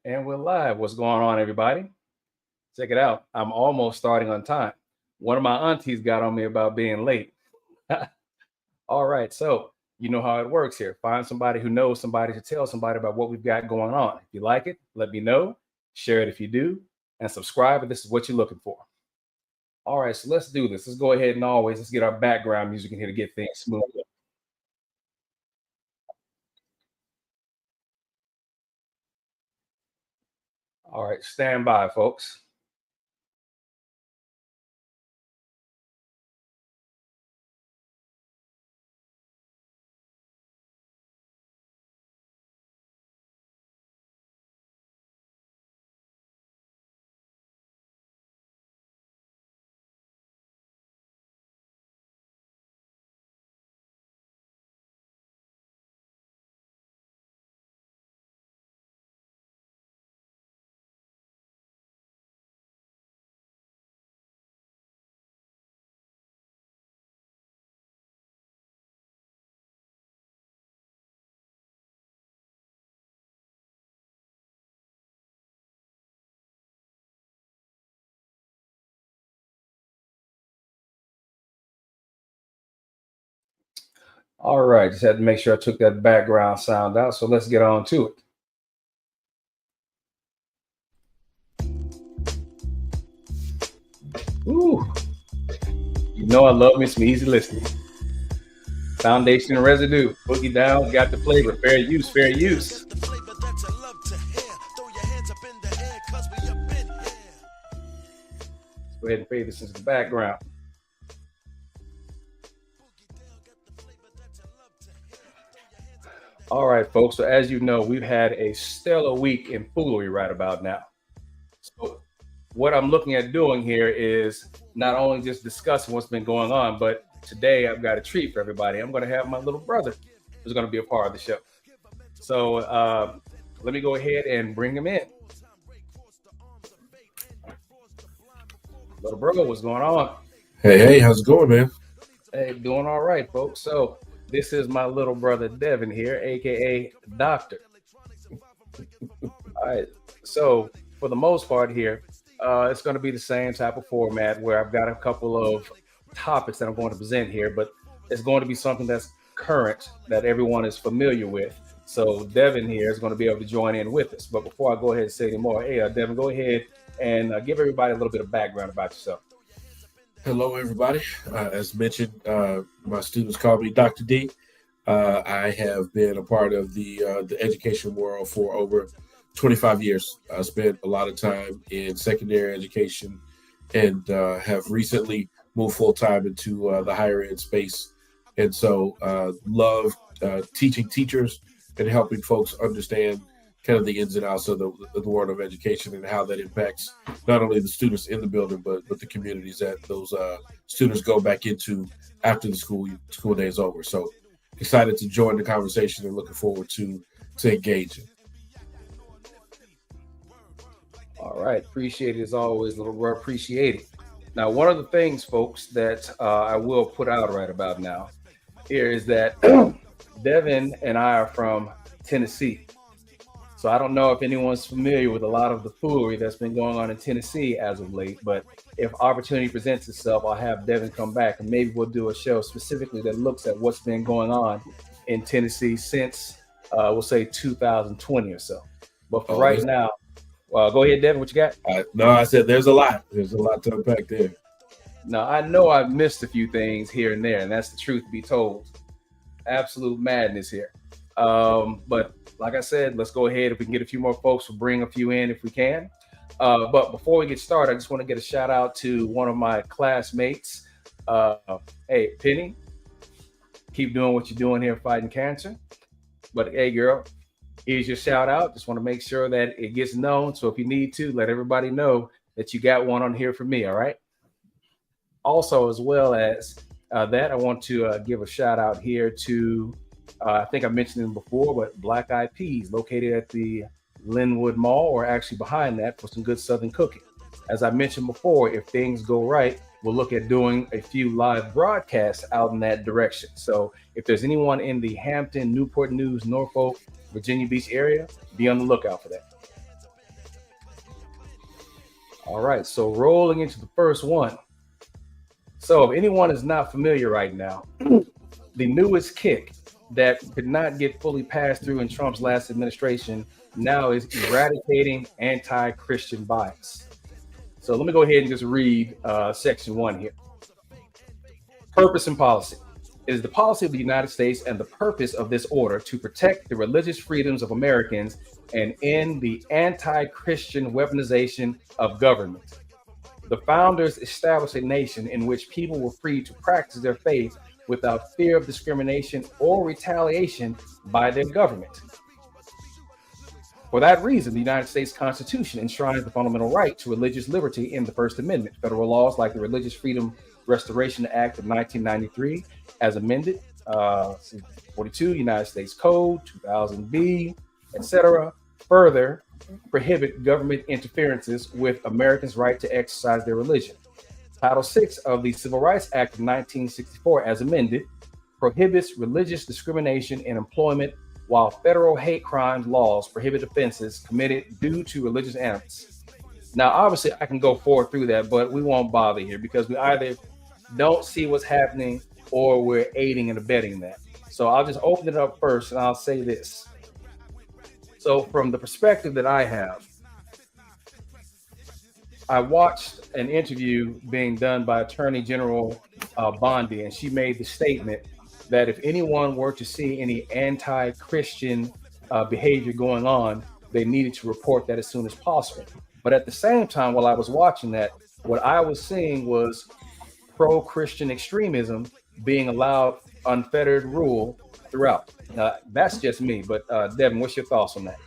And we're live. What's going on, everybody? Check it out. I'm almost starting on time. One of my aunties got on me about being late. All right. So, you know how it works here. Find somebody who knows somebody to tell somebody about what we've got going on. If you like it, let me know. Share it if you do. And subscribe if this is what you're looking for. All right. So, let's do this. Let's go ahead and let's get our background music in here to get things smooth. All right. Stand by, folks. All right, just had to make sure I took that background sound out. So let's get on to it. Ooh, you know I love me some easy listening. Foundation and residue, boogie down, got the flavor, fair use, fair use. Go ahead and fade this into the background. All right, folks. So as you know, we've had a stellar week in foolery right about now. So what I'm looking at doing here is not only just discussing what's been going on, but today I've got a treat for everybody. I'm going to have my little brother who's going to be a part of the show. So let me go ahead and bring him in. Little brother, what's going on? Hey, how's it going, man? Hey, doing all right, folks. So this is my little brother Devin here, aka Doctor. All right. So for the most part here, it's going to be the same type of format where I've got a couple of topics that I'm going to present here, but it's going to be something that's current that everyone is familiar with. So Devin here is going to be able to join in with us. But before I go ahead and say any more, hey, Devin, go ahead and give everybody a little bit of background about yourself. Hello, everybody. As mentioned, my students call me Dr. D. I have been a part of the education world for over 25 years. I spent a lot of time in secondary education and have recently moved full time into the higher ed space. And so love teaching teachers and helping folks understand kind of the ins and outs of the world of education and how that impacts not only the students in the building, but the communities that those students go back into after the school day is over. So excited to join the conversation and looking forward to engaging. All right. Appreciate it as always, little bro. Appreciate it. Now, one of the things, folks, that I will put out right about now here is that Devin and I are from Tennessee. So I don't know if anyone's familiar with a lot of the foolery that's been going on in Tennessee as of late, but if opportunity presents itself, I'll have Devin come back and maybe we'll do a show specifically that looks at what's been going on in Tennessee since, we'll say 2020 or so. But for right now, go ahead, Devin, what you got? No, I said there's a lot. There's a lot to unpack there. Now, I know I've missed a few things here and there, and that's the truth be told. Absolute madness here. But like I said, let's go ahead. If we can get a few more folks, we'll bring a few in if we can. But before we get started, I just want to get a shout out to one of my classmates. Hey, Penny, keep doing what you're doing here fighting cancer. But hey, girl, here's your shout out. Just want to make sure that it gets known. So if you need to, let everybody know that you got one on here for me. All right. Also, as well as that, I want to give a shout out here to I think I mentioned them before, but Black Eyed Peas, located at the Linwood Mall, or actually behind that, for some good Southern cooking. As I mentioned before, if things go right, we'll look at doing a few live broadcasts out in that direction. So if there's anyone in the Hampton, Newport News, Norfolk, Virginia Beach area, be on the lookout for that. All right, so rolling into the first one. So if anyone is not familiar right now, the newest kick that could not get fully passed through in Trump's last administration now is eradicating anti-Christian bias. So let me go ahead and just read section one here. Purpose and policy. It is the policy of the United States and the purpose of this order to protect the religious freedoms of Americans and end the anti-Christian weaponization of government. The founders established a nation in which people were free to practice their faith without fear of discrimination or retaliation by their government. For that reason, the United States Constitution enshrines the fundamental right to religious liberty in the First Amendment. Federal laws like the Religious Freedom Restoration Act of 1993, as amended, 42 United States Code, 2000B, etc., further prohibit government interferences with Americans' right to exercise their religion. Title VI of the Civil Rights Act of 1964, as amended, prohibits religious discrimination in employment, while federal hate crimes laws prohibit offenses committed due to religious animus. Now, obviously, I can go forward through that, but we won't bother here because we either don't see what's happening or we're aiding and abetting that. So I'll just open it up first and I'll say this. So from the perspective that I have, I watched an interview being done by Attorney General Bondi, and she made the statement that if anyone were to see any anti-Christian behavior going on, they needed to report that as soon as possible. But at the same time, while I was watching that, what I was seeing was pro-Christian extremism being allowed unfettered rule throughout. That's just me, but Devin, what's your thoughts on that?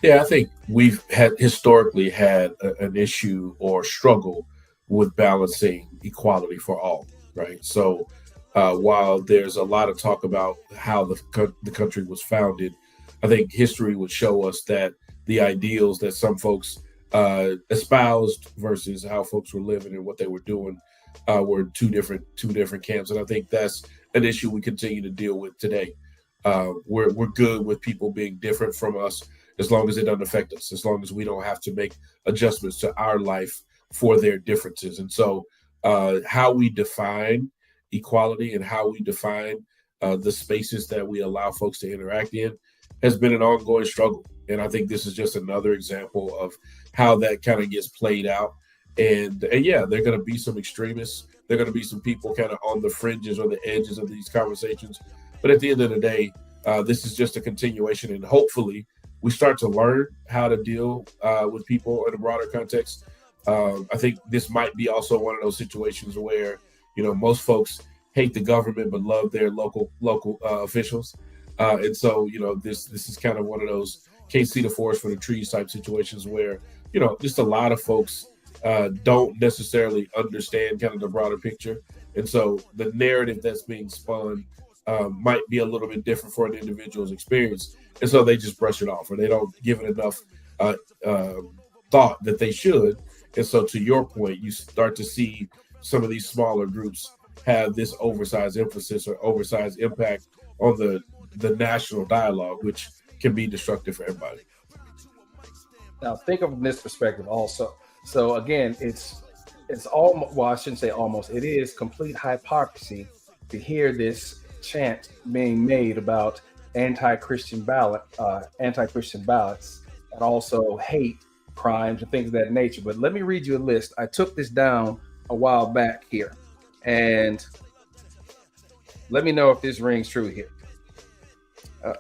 Yeah, I think we've historically had an issue or struggle with balancing equality for all, right? So while there's a lot of talk about how the country was founded, I think history would show us that the ideals that some folks espoused versus how folks were living and what they were doing were two different camps, and I think that's an issue we continue to deal with today. We're good with people being different from us as long as it doesn't affect us, as long as we don't have to make adjustments to our life for their differences. And so how we define equality and how we define the spaces that we allow folks to interact in has been an ongoing struggle. And I think this is just another example of how that kind of gets played out. And yeah, there are going to be some extremists. There are going to be some people kind of on the fringes or the edges of these conversations. But at the end of the day, this is just a continuation. And hopefully we start to learn how to deal with people in a broader context. I think this might be also one of those situations where, you know, most folks hate the government but love their local officials. And so, you know, this is kind of one of those can't see the forest for the trees type situations where, you know, just a lot of folks don't necessarily understand kind of the broader picture. And so the narrative that's being spun might be a little bit different for an individual's experience. And so they just brush it off or they don't give it enough thought that they should. And so to your point, you start to see some of these smaller groups have this oversized emphasis or oversized impact on the national dialogue, which can be destructive for everybody. Now think of this perspective also. So again, it's almost, well, I shouldn't say almost, it is complete hypocrisy to hear this chant being made about anti-Christian ballots and also hate crimes and things of that nature. But let me read you a list. I took this down a while back here, and let me know if this rings true here.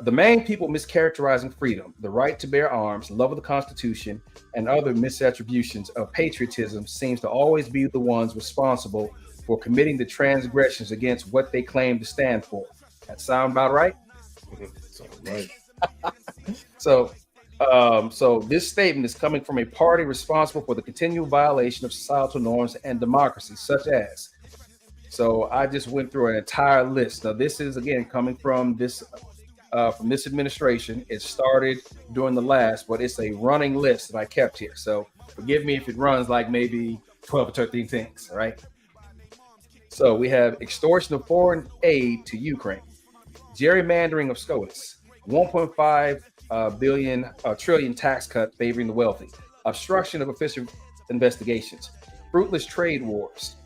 The main people mischaracterizing freedom, the right to bear arms, love of the Constitution, and other misattributions of patriotism seems to always be the ones responsible for committing the transgressions against what they claim to stand for. That sound about right? Right. So this statement is coming from a party responsible for the continual violation of societal norms and democracy, such as. So I just went through an entire list. Now this is again coming from this administration. It started during the last, but it's a running list that I kept here. So forgive me if it runs like maybe 12 or 13 things, right? So we have extortion of foreign aid to Ukraine, gerrymandering of SCOTUS, 1.5 trillion tax cut favoring the wealthy, obstruction of investigations, fruitless trade wars,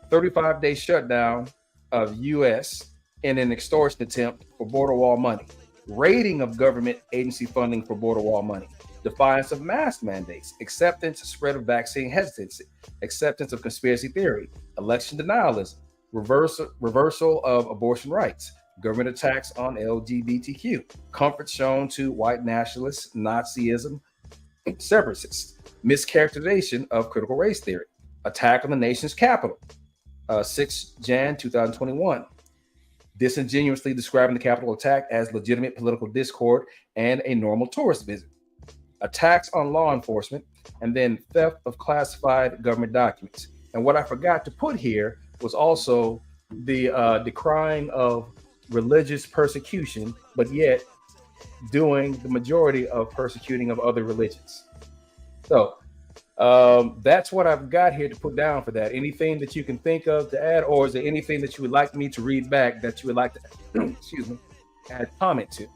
35-day shutdown of U.S. in an extortion attempt for border wall money, raiding of government agency funding for border wall money, defiance of mask mandates, acceptance, spread of vaccine hesitancy, acceptance of conspiracy theory, election denialism, reversal of abortion rights, government attacks on LGBTQ, comfort shown to white nationalists, Nazism, separatists, mischaracterization of critical race theory, attack on the nation's capital, 6 Jan 2021, disingenuously describing the Capitol attack as legitimate political discord and a normal tourist visit, attacks on law enforcement, and then theft of classified government documents. And what I forgot to put here was also the decrying of religious persecution, but yet doing the majority of persecuting of other religions. So that's what I've got here to put down for that. Anything that you can think of to add, or is there anything that you would like me to read back that you would like to, excuse me, add comment to?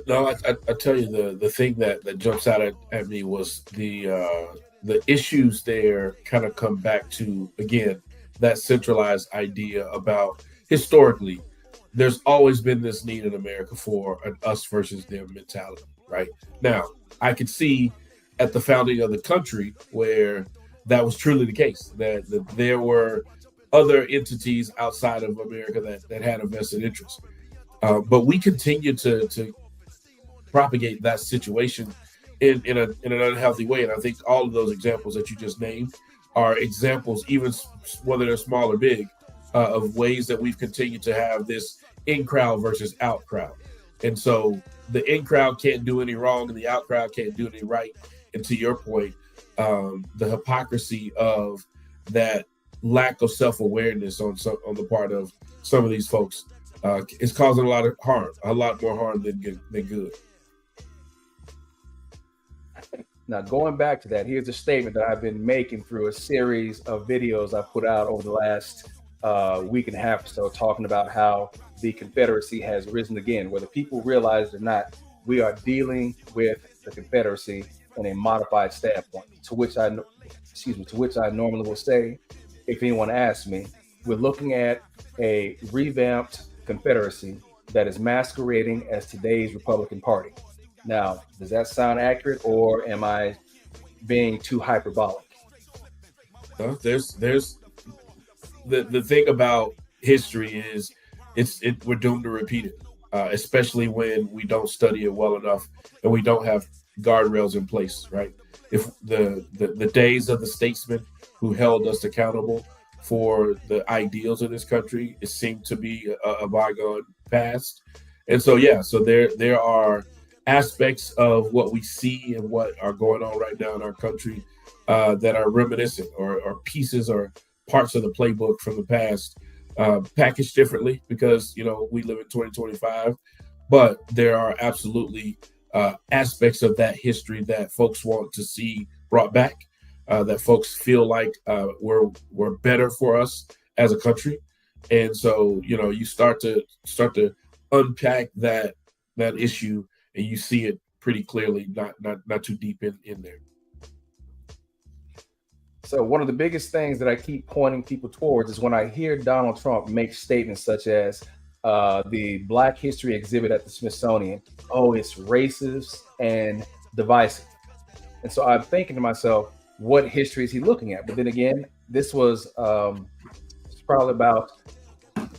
No, I tell you, the thing that jumps out at me was the issues there kind of come back to, again, that centralized idea about historically, there's always been this need in America for an us versus them mentality, right? Now, I could see at the founding of the country where that was truly the case, that there were other entities outside of America that had a vested interest. But we continue to propagate that situation in an unhealthy way. And I think all of those examples that you just named are examples, even whether they're small or big, of ways that we've continued to have this in crowd versus out crowd. And so the in crowd can't do any wrong and the out crowd can't do any right. And to your point, the hypocrisy of that lack of self-awareness on the part of some of these folks is causing a lot of harm, a lot more harm than good. Now, going back to that, here's a statement that I've been making through a series of videos I've put out over the last week and a half or so, talking about how the Confederacy has risen again. Whether people realize it or not, we are dealing with the Confederacy in a modified standpoint. To which I normally will say, if anyone asks me, we're looking at a revamped Confederacy that is masquerading as today's Republican Party. Now, does that sound accurate, or am I being too hyperbolic? There's the thing about history is we're doomed to repeat it, especially when we don't study it well enough and we don't have guardrails in place, right? If the days of the statesmen who held us accountable for the ideals of this country, it seemed to be a bygone past. And so, so there are aspects of what we see and what are going on right now in our country that are reminiscent or pieces or parts of the playbook from the past, packaged differently because, we live in 2025, but there are absolutely aspects of that history that folks want to see brought back, that folks feel like were better for us as a country. And so, you start to unpack that issue, and you see it pretty clearly, not too deep in there. So one of the biggest things that I keep pointing people towards is when I hear Donald Trump make statements such as the Black History exhibit at the Smithsonian, oh, it's racist and divisive. And so I'm thinking to myself, what history is he looking at? But then again, this was probably about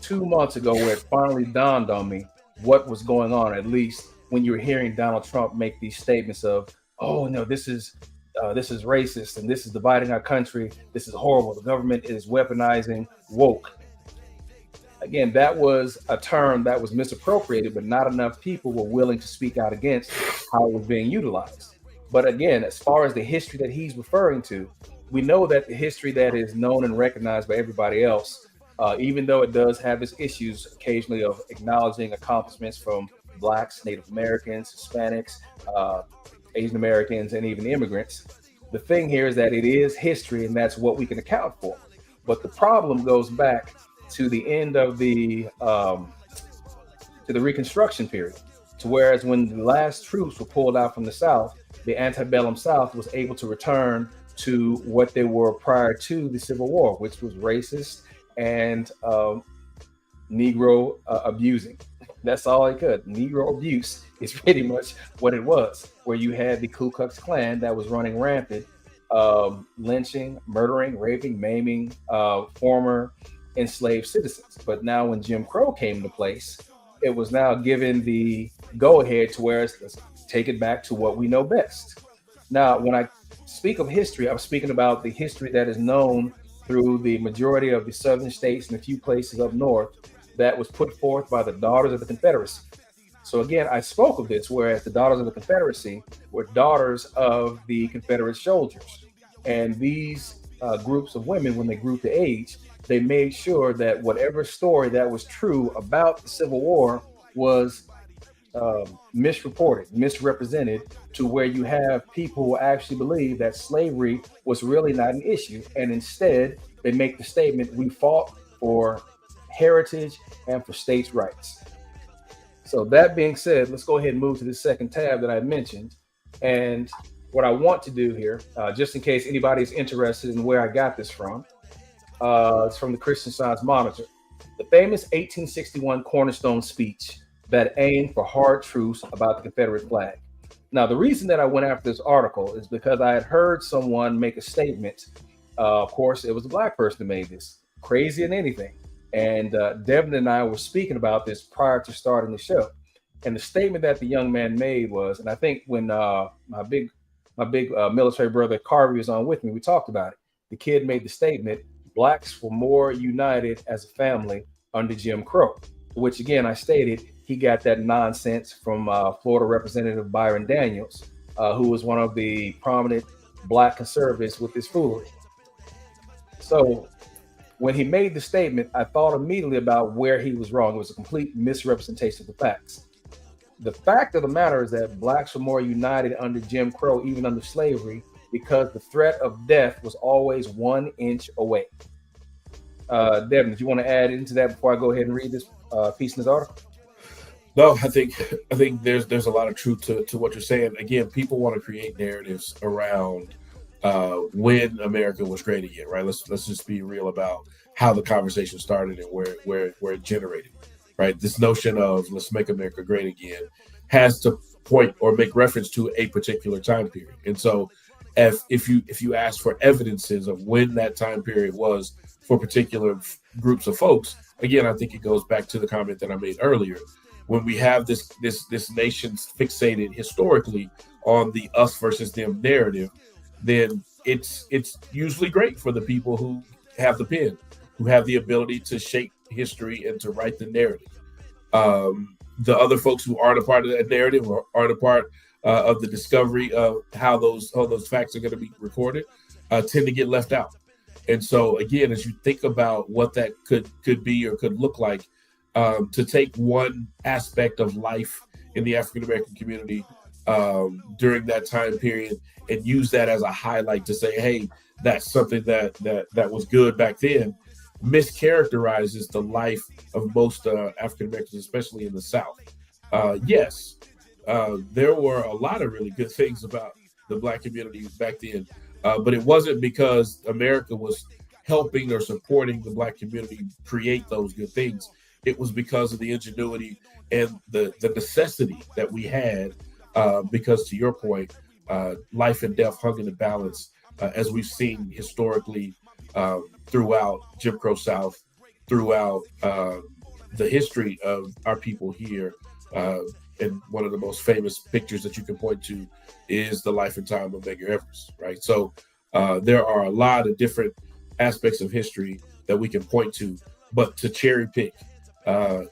2 months ago where it finally dawned on me what was going on, at least when you were hearing Donald Trump make these statements of, oh, no, this is racist and this is dividing our country. This is horrible. The government is weaponizing woke. Again, that was a term that was misappropriated, but not enough people were willing to speak out against how it was being utilized. But again, as far as the history that he's referring to, we know that the history that is known and recognized by everybody else, even though it does have its issues occasionally of acknowledging accomplishments from Blacks, Native Americans, Hispanics, Asian Americans, and even immigrants. The thing here is that it is history, and that's what we can account for. But the problem goes back to the end of the Reconstruction period. to whereas when the last troops were pulled out from the South, the antebellum South was able to return to what they were prior to the Civil War, which was racist and Negro abusing. That's all it could. Negro abuse is pretty much what it was, where you had the Ku Klux Klan that was running rampant, lynching, murdering, raping, maiming former enslaved citizens. But now when Jim Crow came into place, it was now given the go ahead to where let's take it back to what we know best. Now, when I speak of history, I'm speaking about the history that is known through the majority of the southern states and a few places up north that was put forth by the Daughters of the Confederacy. So again, I spoke of this, whereas the Daughters of the Confederacy were daughters of the Confederate soldiers. And these groups of women, when they grew to age, they made sure that whatever story that was true about the Civil War was misreported, misrepresented, to where you have people who actually believe that slavery was really not an issue. And instead, they make the statement, we fought for heritage and for states' rights. So that being said, let's go ahead and move to the second tab that I mentioned. And what I want to do here, just in case anybody's interested in where I got this from, it's from the Christian Science Monitor. The famous 1861 Cornerstone speech that aimed for hard truths about the Confederate flag. Now, the reason that I went after this article is because I had heard someone make a statement. Of course, it was a Black person who made this, crazy than anything. And Devin and I were speaking about this prior to starting the show. And the statement that the young man made was, and I think when my big military brother Carvey was on with me, we talked about it. The kid made the statement, Blacks were more united as a family under Jim Crow, which again, I stated, he got that nonsense from Florida Representative Byron Daniels, who was one of the prominent Black conservatives with this foolery. So when he made the statement, I thought immediately about where he was wrong. It was a complete misrepresentation of the facts. The fact of the matter is that Blacks were more united under Jim Crow, even under slavery, because the threat of death was always 1 inch away. Devin, do you want to add into that before I go ahead and read this piece in this article? No, I think there's a lot of truth to what you're saying. Again, people want to create narratives around when America was great again, right? Let's just be real about how the conversation started and where it generated, right? This notion of let's make America great again has to point or make reference to a particular time period. And so if you ask for evidences of when that time period was for particular groups of folks, again, I think it goes back to the comment that I made earlier. When we have this nation fixated historically on the us versus them narrative, then it's usually great for the people who have the pen, who have the ability to shape history and to write the narrative. The other folks who aren't a part of that narrative or aren't a part of the discovery of how those facts are going to be recorded tend to get left out. And so again, as you think about what that could be or could look like, to take one aspect of life in the African American community during that time period and use that as a highlight to say, hey, that's something that was good back then, mischaracterizes the life of most African Americans, especially in the South. Yes, there were a lot of really good things about the Black community back then, but it wasn't because America was helping or supporting the Black community create those good things. It was because of the ingenuity and the necessity that we had, because to your point, life and death hung in the balance, as we've seen historically throughout Jim Crow South, throughout the history of our people here. And one of the most famous pictures that you can point to is the life and time of Medgar Evers, right? So there are a lot of different aspects of history that we can point to, but to cherry pick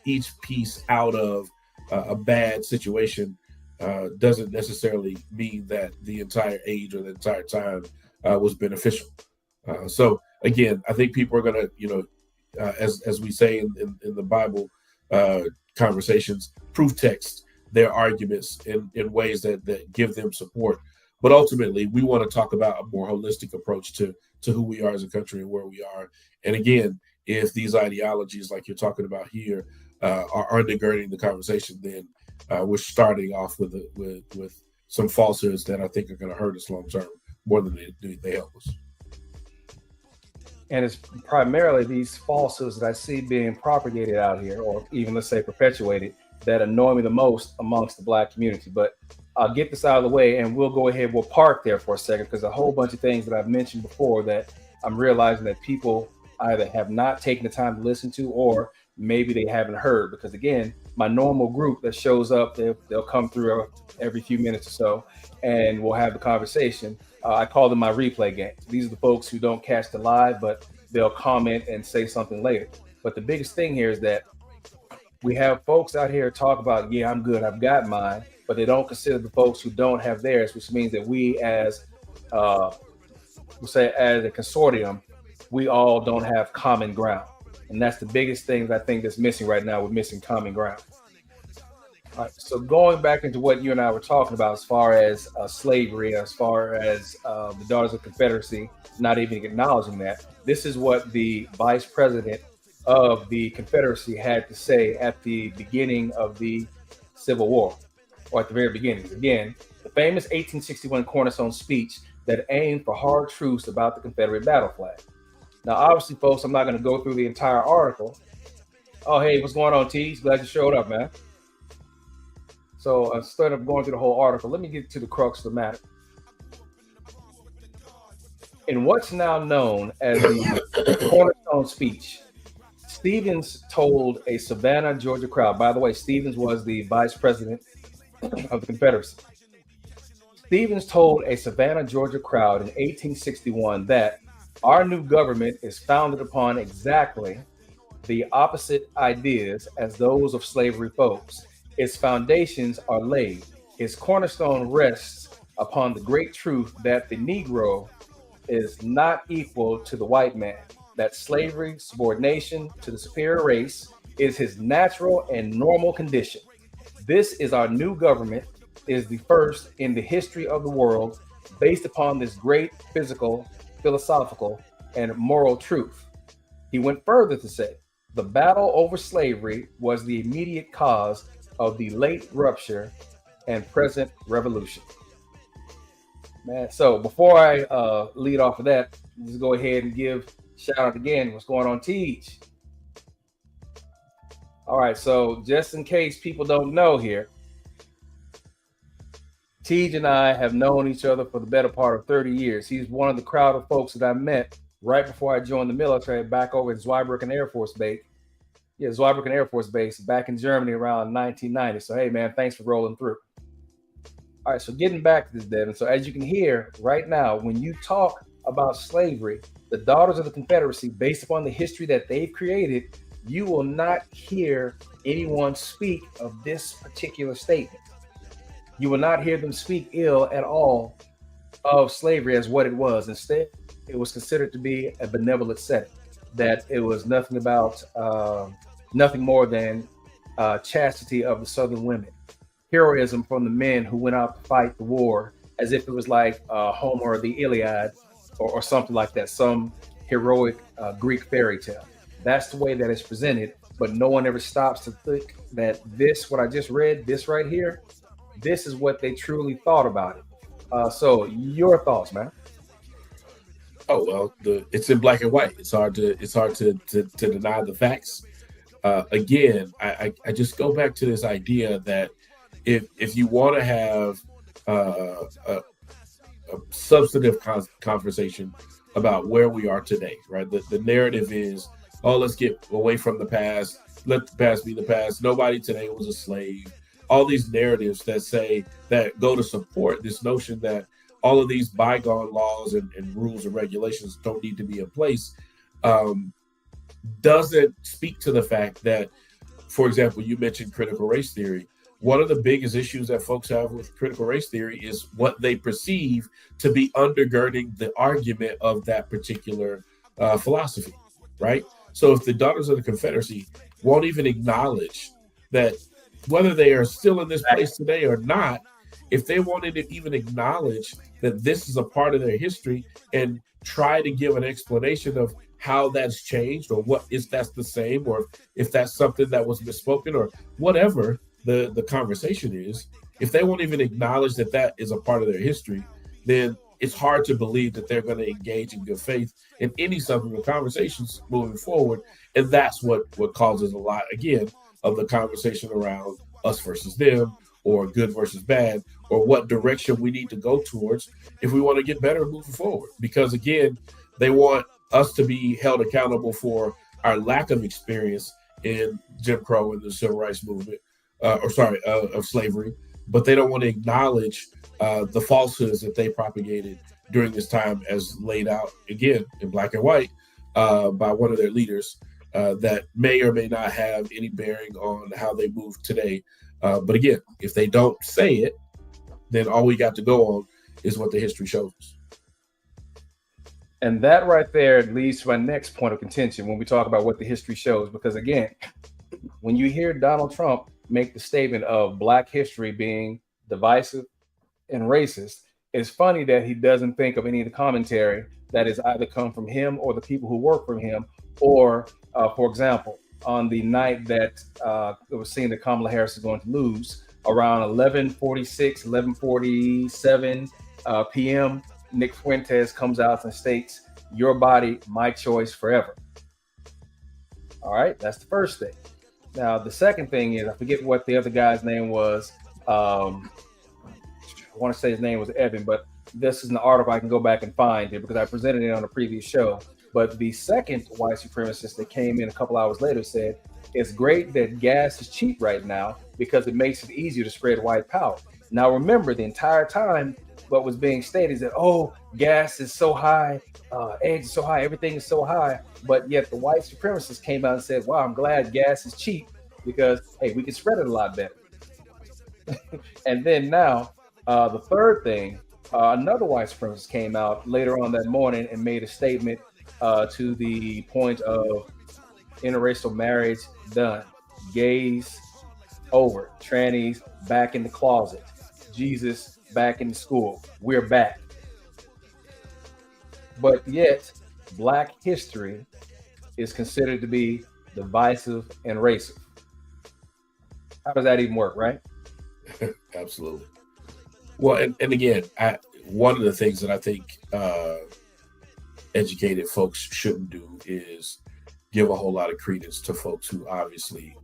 each piece out of a bad situation doesn't necessarily mean that the entire age or the entire time was beneficial. So again, I think people are going to, as we say in the Bible conversations, proof text their arguments in ways that give them support. But ultimately, we want to talk about a more holistic approach to who we are as a country and where we are. And again, if these ideologies like you're talking about here are undergirding the conversation, then we're starting off with some falsehoods that I think are going to hurt us long term more than they help us. And it's primarily these falsehoods that I see being propagated out here, or even let's say perpetuated, that annoy me the most amongst the Black community. But I'll get this out of the way and we'll go ahead, we'll park there for a second, because a whole bunch of things that I've mentioned before that I'm realizing that people either have not taken the time to listen to, or maybe they haven't heard. Because again, my normal group that shows up, they'll come through every few minutes or so, and we'll have the conversation. I call them my replay games. These are the folks who don't catch the live, but they'll comment and say something later. But the biggest thing here is that we have folks out here talk about, yeah, I'm good, I've got mine, but they don't consider the folks who don't have theirs, which means that we as, we'll say as a consortium, we all don't have common ground. And that's the biggest thing that I think that's missing right now. We're missing common ground. All right, so going back into what you and I were talking about as far as slavery, as far as the Daughters of Confederacy, not even acknowledging that, this is what the vice president of the Confederacy had to say at the beginning of the Civil War, or at the very beginning. Again, the famous 1861 Cornerstone speech that aimed for hard truths about the Confederate battle flag. Now, obviously, folks, I'm not going to go through the entire article. Oh, hey, what's going on, Tees? Glad you showed up, man. So instead of going through the whole article, let me get to the crux of the matter. In what's now known as the Cornerstone speech, Stevens told a Savannah, Georgia crowd. By the way, Stevens was the vice president of the Confederacy. Stevens told a Savannah, Georgia crowd in 1861 that our new government is founded upon exactly the opposite ideas as those of slavery folks. Its foundations are laid. Its cornerstone rests upon the great truth that the Negro is not equal to the white man, that slavery, subordination to the superior race, is his natural and normal condition. This is our new government, is the first in the history of the world, based upon this great physical, philosophical, and moral truth. He went further to say, the battle over slavery was the immediate cause of the late rupture and present revolution. Man, so before I lead off of that, let's go ahead and give shout out again. What's going on, Teach? All right, so just in case people don't know here, Teej and I have known each other for the better part of 30 years. He's one of the crowd of folks that I met right before I joined the military back over at Zweibrücken Air Force Base. Yeah, Zweibrücken Air Force Base back in Germany around 1990. So, hey, man, thanks for rolling through. All right, so getting back to this, Devin. So as you can hear right now, when you talk about slavery, the Daughters of the Confederacy, based upon the history that they've created, you will not hear anyone speak of this particular statement. You will not hear them speak ill at all of slavery as what it was. Instead, it was considered to be a benevolent setting, that it was nothing about, nothing more than chastity of the Southern women, heroism from the men who went out to fight the war, as if it was like Homer or the Iliad or something like that, some heroic Greek fairy tale. That's the way that it's presented, but no one ever stops to think that this, what I just read, this right here, this is what they truly thought about it. So your thoughts, man? Oh, well, it's in black and white. It's hard to deny the facts. Again, I just go back to this idea that if you want to have a substantive conversation about where we are today, right? The narrative is, oh, let's get away from the past. Let the past be the past. Nobody today was a slave. All these narratives that go to support this notion that all of these bygone laws and rules and regulations don't need to be in place, doesn't speak to the fact that, for example, you mentioned critical race theory. One of the biggest issues that folks have with critical race theory is what they perceive to be undergirding the argument of that particular philosophy, right? So if the Daughters of the Confederacy won't even acknowledge that, whether they are still in this place today or not, if they wanted to even acknowledge that this is a part of their history and try to give an explanation of how that's changed, or what if that's the same, or if that's something that was misspoken or whatever, the conversation is, if they won't even acknowledge that that is a part of their history, then it's hard to believe that they're going to engage in good faith in any subsequent conversations moving forward. And that's what causes a lot, again, of the conversation around us versus them, or good versus bad, or what direction we need to go towards if we want to get better moving forward. Because again, they want us to be held accountable for our lack of experience in Jim Crow and the civil rights movement, of slavery, but they don't want to acknowledge the falsehoods that they propagated during this time, as laid out again in black and white by one of their leaders, that may or may not have any bearing on how they move today. But again, if they don't say it, then all we got to go on is what the history shows us. And that right there leads to my next point of contention when we talk about what the history shows. Because again, when you hear Donald Trump make the statement of Black history being divisive and racist, it's funny that he doesn't think of any of the commentary that has either come from him or the people who work for him, or, for example, on the night that it was seen that Kamala Harris is going to lose, around 11:46, 11:47 p.m., Nick Fuentes comes out and states, "Your body, my choice forever." All right, that's the first thing. Now, the second thing is, I forget what the other guy's name was. I want to say his name was Evan, but this is an article I can go back and find it because I presented it on a previous show. But the second white supremacist that came in a couple hours later said, "It's great that gas is cheap right now because it makes it easier to spread white power." Now, remember, the entire time, what was being stated is that, oh, gas is so high, eggs are so high, everything is so high. But yet the white supremacists came out and said, wow, I'm glad gas is cheap because, hey, we can spread it a lot better. And then now, the third thing, another white supremacist came out later on that morning and made a statement to the point of interracial marriage done, gays over, trannies back in the closet, Jesus back in school, we're back. But yet, Black history is considered to be divisive and racist. How does that even work, right? Absolutely. Well, and again, one of the things that I think educated folks shouldn't do is give a whole lot of credence to folks who obviously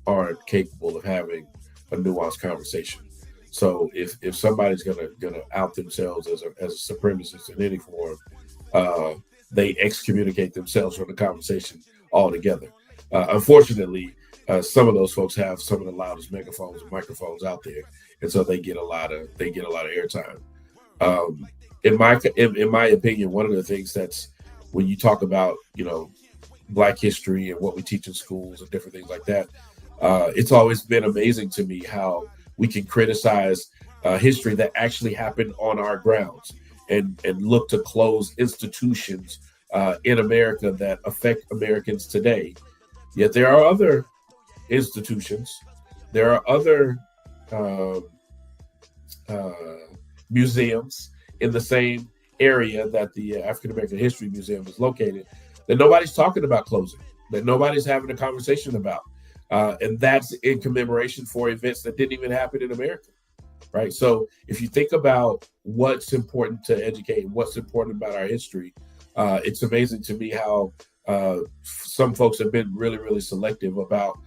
aren't capable of having a nuanced conversation. So if somebody's gonna out themselves as a supremacist in any form, they excommunicate themselves from the conversation altogether. Unfortunately, some of those folks have some of the loudest megaphones and microphones out there, and so they get a lot of airtime. In my opinion, one of the things that's, when you talk about Black history and what we teach in schools and different things like that, it's always been amazing to me how we can criticize history that actually happened on our grounds and look to close institutions in America that affect Americans today. Yet there are other institutions, there are other museums in the same area that the African American History Museum is located that nobody's talking about closing, that nobody's having a conversation about. And that's in commemoration for events that didn't even happen in America, right? So if you think about what's important to educate, what's important about our history, it's amazing to me how some folks have been really, really selective about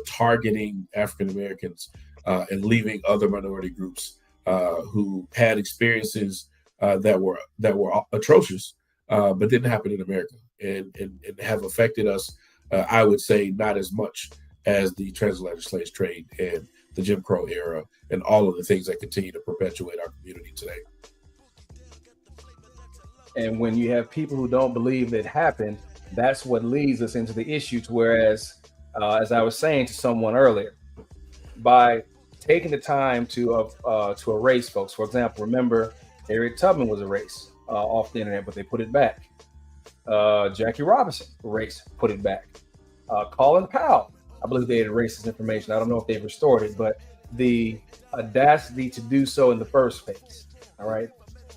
targeting African Americans and leaving other minority groups who had experiences that were atrocious, but didn't happen in America and have affected us. I would say not as much as the transatlantic slave trade and the Jim Crow era and all of the things that continue to perpetuate our community today. And when you have people who don't believe it happened, that's what leads us into the issues. Whereas, as I was saying to someone earlier, by taking the time to erase folks, for example, remember Harriet Tubman was erased off the internet, but they put it back. Jackie Robinson erased, put it back. Colin Powell, I believe they had erased this information. I don't know if they've restored it, but the audacity to do so in the first place, all right?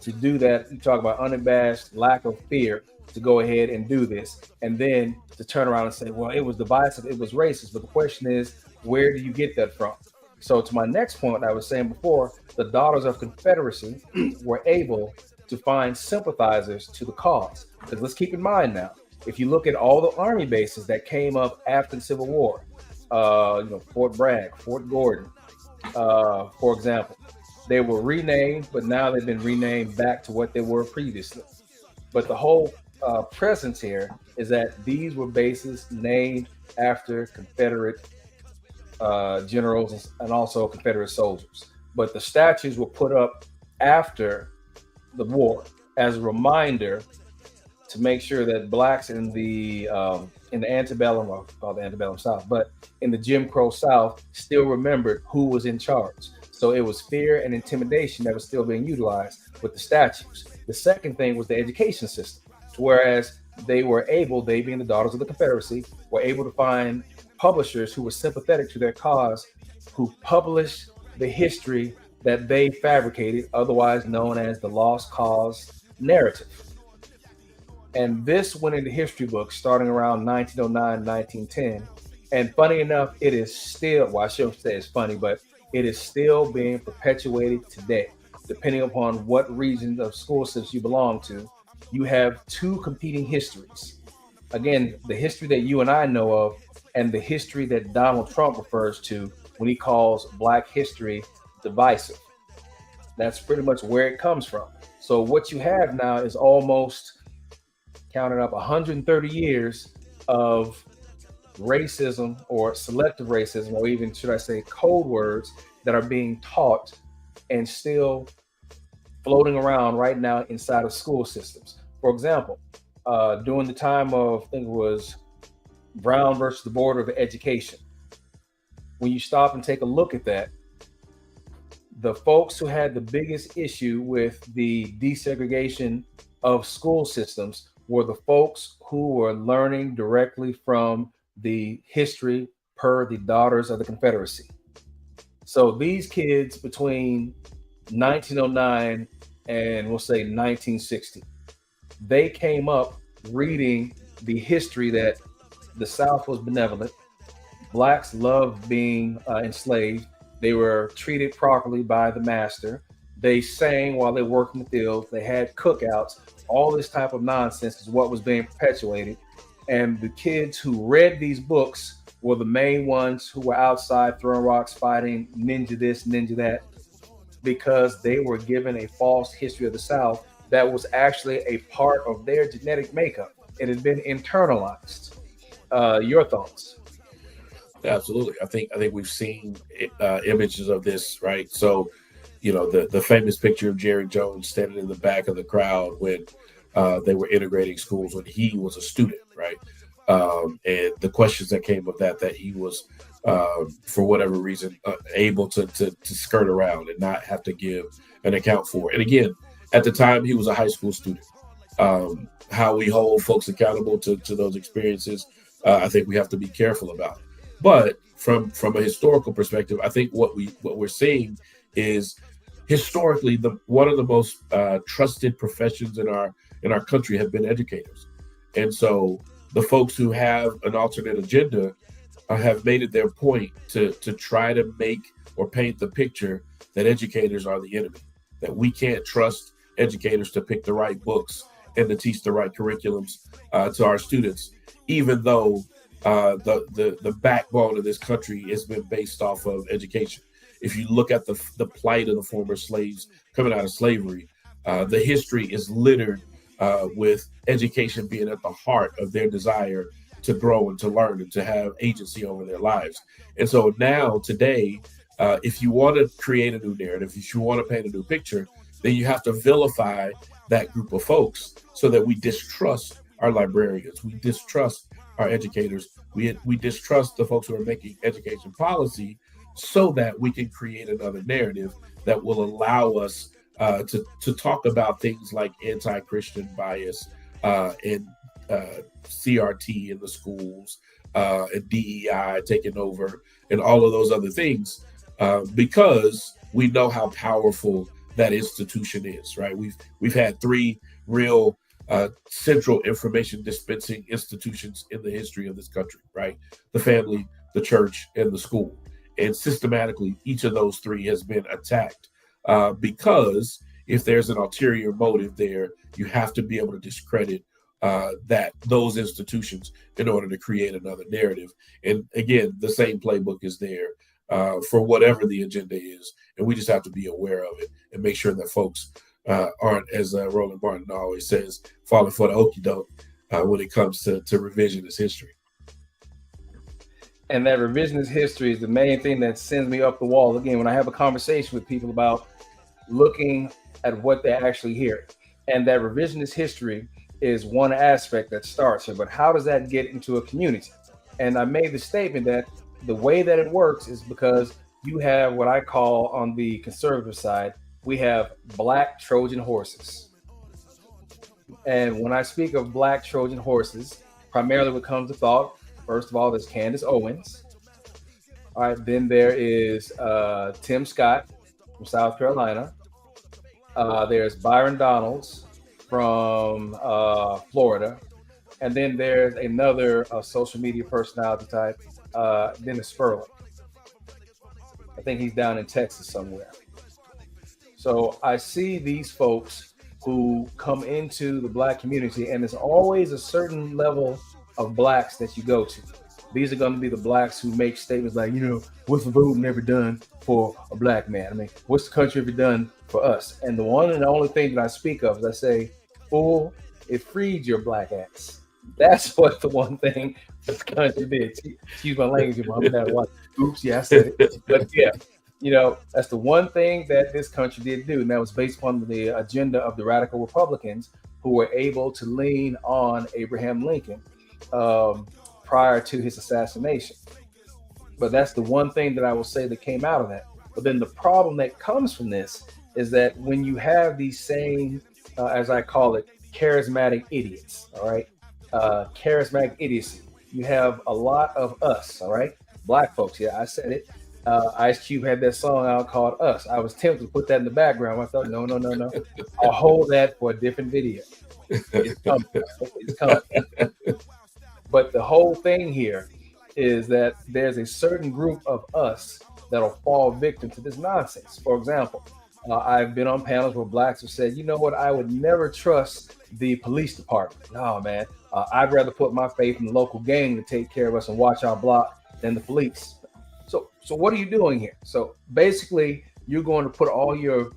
To do that, you talk about unabashed lack of fear to go ahead and do this, and then to turn around and say, well, it was divisive, it was racist. But the question is, Where do you get that from? So to my next point, I was saying before, the Daughters of Confederacy were able to find sympathizers to the cause. Because let's keep in mind now, if you look at all the army bases that came up after the Civil War, Fort Bragg, Fort Gordon, for example, they were renamed, but now they've been renamed back to what they were previously. But the whole presence here is that these were bases named after Confederate generals and also Confederate soldiers. But the statues were put up after the war as a reminder to make sure that blacks in the antebellum, or called the antebellum South, but in the Jim Crow South, still remembered who was in charge. So it was fear and intimidation that was still being utilized with the statues. The second thing was the education system, whereas they being the Daughters of the Confederacy, were able to find publishers who were sympathetic to their cause, who published the history that they fabricated, otherwise known as the lost cause narrative. And this went into history books starting around 1909, 1910. And funny enough, it is still, well, I shouldn't say it's funny, but it is still being perpetuated today. Depending upon what region of school systems you belong to, you have two competing histories. Again, the history that you and I know of, and the history that Donald Trump refers to when he calls Black history divisive. That's pretty much where it comes from. So what you have now is almost counted up 130 years of racism or selective racism, or even should I say code words that are being taught and still floating around right now inside of school systems. For example, during the time of, I think it was Brown versus the Board of Education, when you stop and take a look at that, the folks who had the biggest issue with the desegregation of school systems were the folks who were learning directly from the history per the Daughters of the Confederacy. So these kids between 1909 and we'll say 1960, they came up reading the history that the South was benevolent. Blacks loved being enslaved. They were treated properly by the master. They sang while they worked in the fields. They had cookouts. All this type of nonsense is what was being perpetuated. And the kids who read these books were the main ones who were outside throwing rocks, fighting, ninja this, ninja that, because they were given a false history of the South that was actually a part of their genetic makeup. It had been internalized. Your thoughts? Absolutely. I think we've seen images of this, right? So, the famous picture of Jerry Jones standing in the back of the crowd when they were integrating schools when he was a student, right? And the questions that came of that he was, for whatever reason, able to skirt around and not have to give an account for. And again, at the time, he was a high school student. How we hold folks accountable to those experiences, I think we have to be careful about. But from a historical perspective, I think what we're seeing is historically one of the most trusted professions in our country have been educators, and so the folks who have an alternate agenda have made it their point to try to make or paint the picture that educators are the enemy, that we can't trust educators to pick the right books and to teach the right curriculums to our students, even though the backbone of this country has been based off of education. If you look at the plight of the former slaves coming out of slavery, the history is littered with education being at the heart of their desire to grow and to learn and to have agency over their lives. And so now, today, if you want to create a new narrative, if you want to paint a new picture, then you have to vilify that group of folks so that we distrust our librarians, we distrust our educators, we distrust the folks who are making education policy, so that we can create another narrative that will allow us to talk about things like anti-Christian bias and CRT in the schools and DEI taking over and all of those other things, because we know how powerful that institution is, right? We've had three real central information dispensing institutions in the history of this country, right? The family, the church, and the school. And systematically, each of those three has been attacked because if there's an ulterior motive there, you have to be able to discredit those institutions in order to create another narrative. And again, the same playbook is there for whatever the agenda is, and we just have to be aware of it and make sure that folks aren't, as Roland Martin always says, falling for the okie doke when it comes to revisionist history. And that revisionist history is the main thing that sends me up the wall. Again, when I have a conversation with people about looking at what they actually hear, and that revisionist history is one aspect that starts here, but how does that get into a community? And I made the statement that the way that it works is because you have what I call, on the conservative side, we have black Trojan horses. And when I speak of black Trojan horses, primarily what comes to thought, first of all, there's Candace Owens. All right, then there is Tim Scott from South Carolina. There's Byron Donalds from Florida. And then there's another social media personality type, Dennis Sperling. I think he's down in Texas somewhere. So I see these folks who come into the black community, and there's always a certain level of blacks that you go to. These are going to be the blacks who make statements like, what's the voting ever done for a black man? I mean, what's the country ever done for us? And the one and the only thing that I speak of is I say, fool, it freed your black ass. That's what the one thing this country did. Excuse my language, mom. Oops, yeah, I said it. But yeah, that's the one thing that this country did do. And that was based upon the agenda of the radical Republicans who were able to lean on Abraham Lincoln prior to his assassination. But that's the one thing that I will say that came out of that. But then the problem that comes from this is that when you have these same, as I call it, charismatic idiots, all right? Charismatic idiocy. You have a lot of us, all right? Black folks, yeah, I said it. Ice Cube had that song out called Us. I was tempted to put that in the background. I thought, no. I'll hold that for a different video. It's coming. It's coming. But the whole thing here is that there's a certain group of us that'll fall victim to this nonsense. For example, I've been on panels where blacks have said, you know what, I would never trust the police department. No, man, I'd rather put my faith in the local gang to take care of us and watch our block than the police. So what are you doing here? So basically, you're going to put all your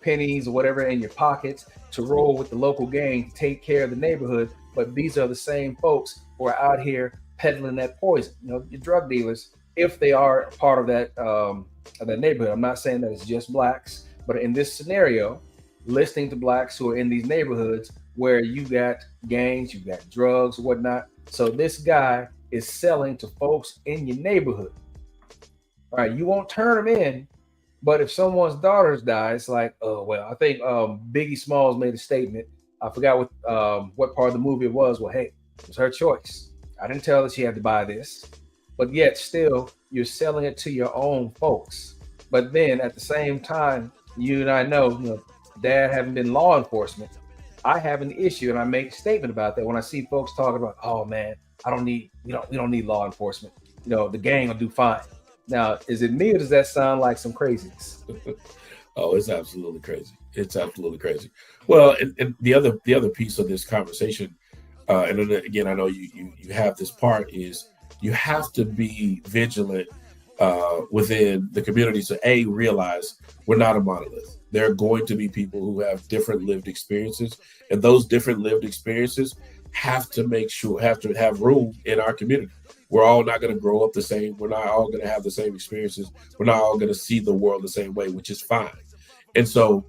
pennies or whatever in your pockets to roll with the local gang to take care of the neighborhood. But these are the same folks who are out here peddling that poison. Your drug dealers, if they are part of that neighborhood. I'm not saying that it's just blacks, but in this scenario, listening to blacks who are in these neighborhoods where you got gangs, you got drugs, whatnot. So this guy is selling to folks in your neighborhood. All right, you won't turn them in, but if someone's daughters die, it's like, oh well. I think Biggie Smalls made a statement. I forgot what part of the movie it was. Well, hey, it was her choice. I didn't tell her she had to buy this, but yet still you're selling it to your own folks. But then at the same time, you and I know, Dad having been law enforcement, I have an issue, and I make a statement about that when I see folks talking about, oh man, we don't need law enforcement. The gang will do fine. Now, is it me or does that sound like some craziness? Oh, it's absolutely crazy. It's absolutely crazy. Well, and the other piece of this conversation, and then again, I know you have this part, is you have to be vigilant within the community to realize we're not a monolith. There are going to be people who have different lived experiences, and those different lived experiences have to have room in our community. We're all not going to grow up the same. We're not all going to have the same experiences. We're not all going to see the world the same way, which is fine. And so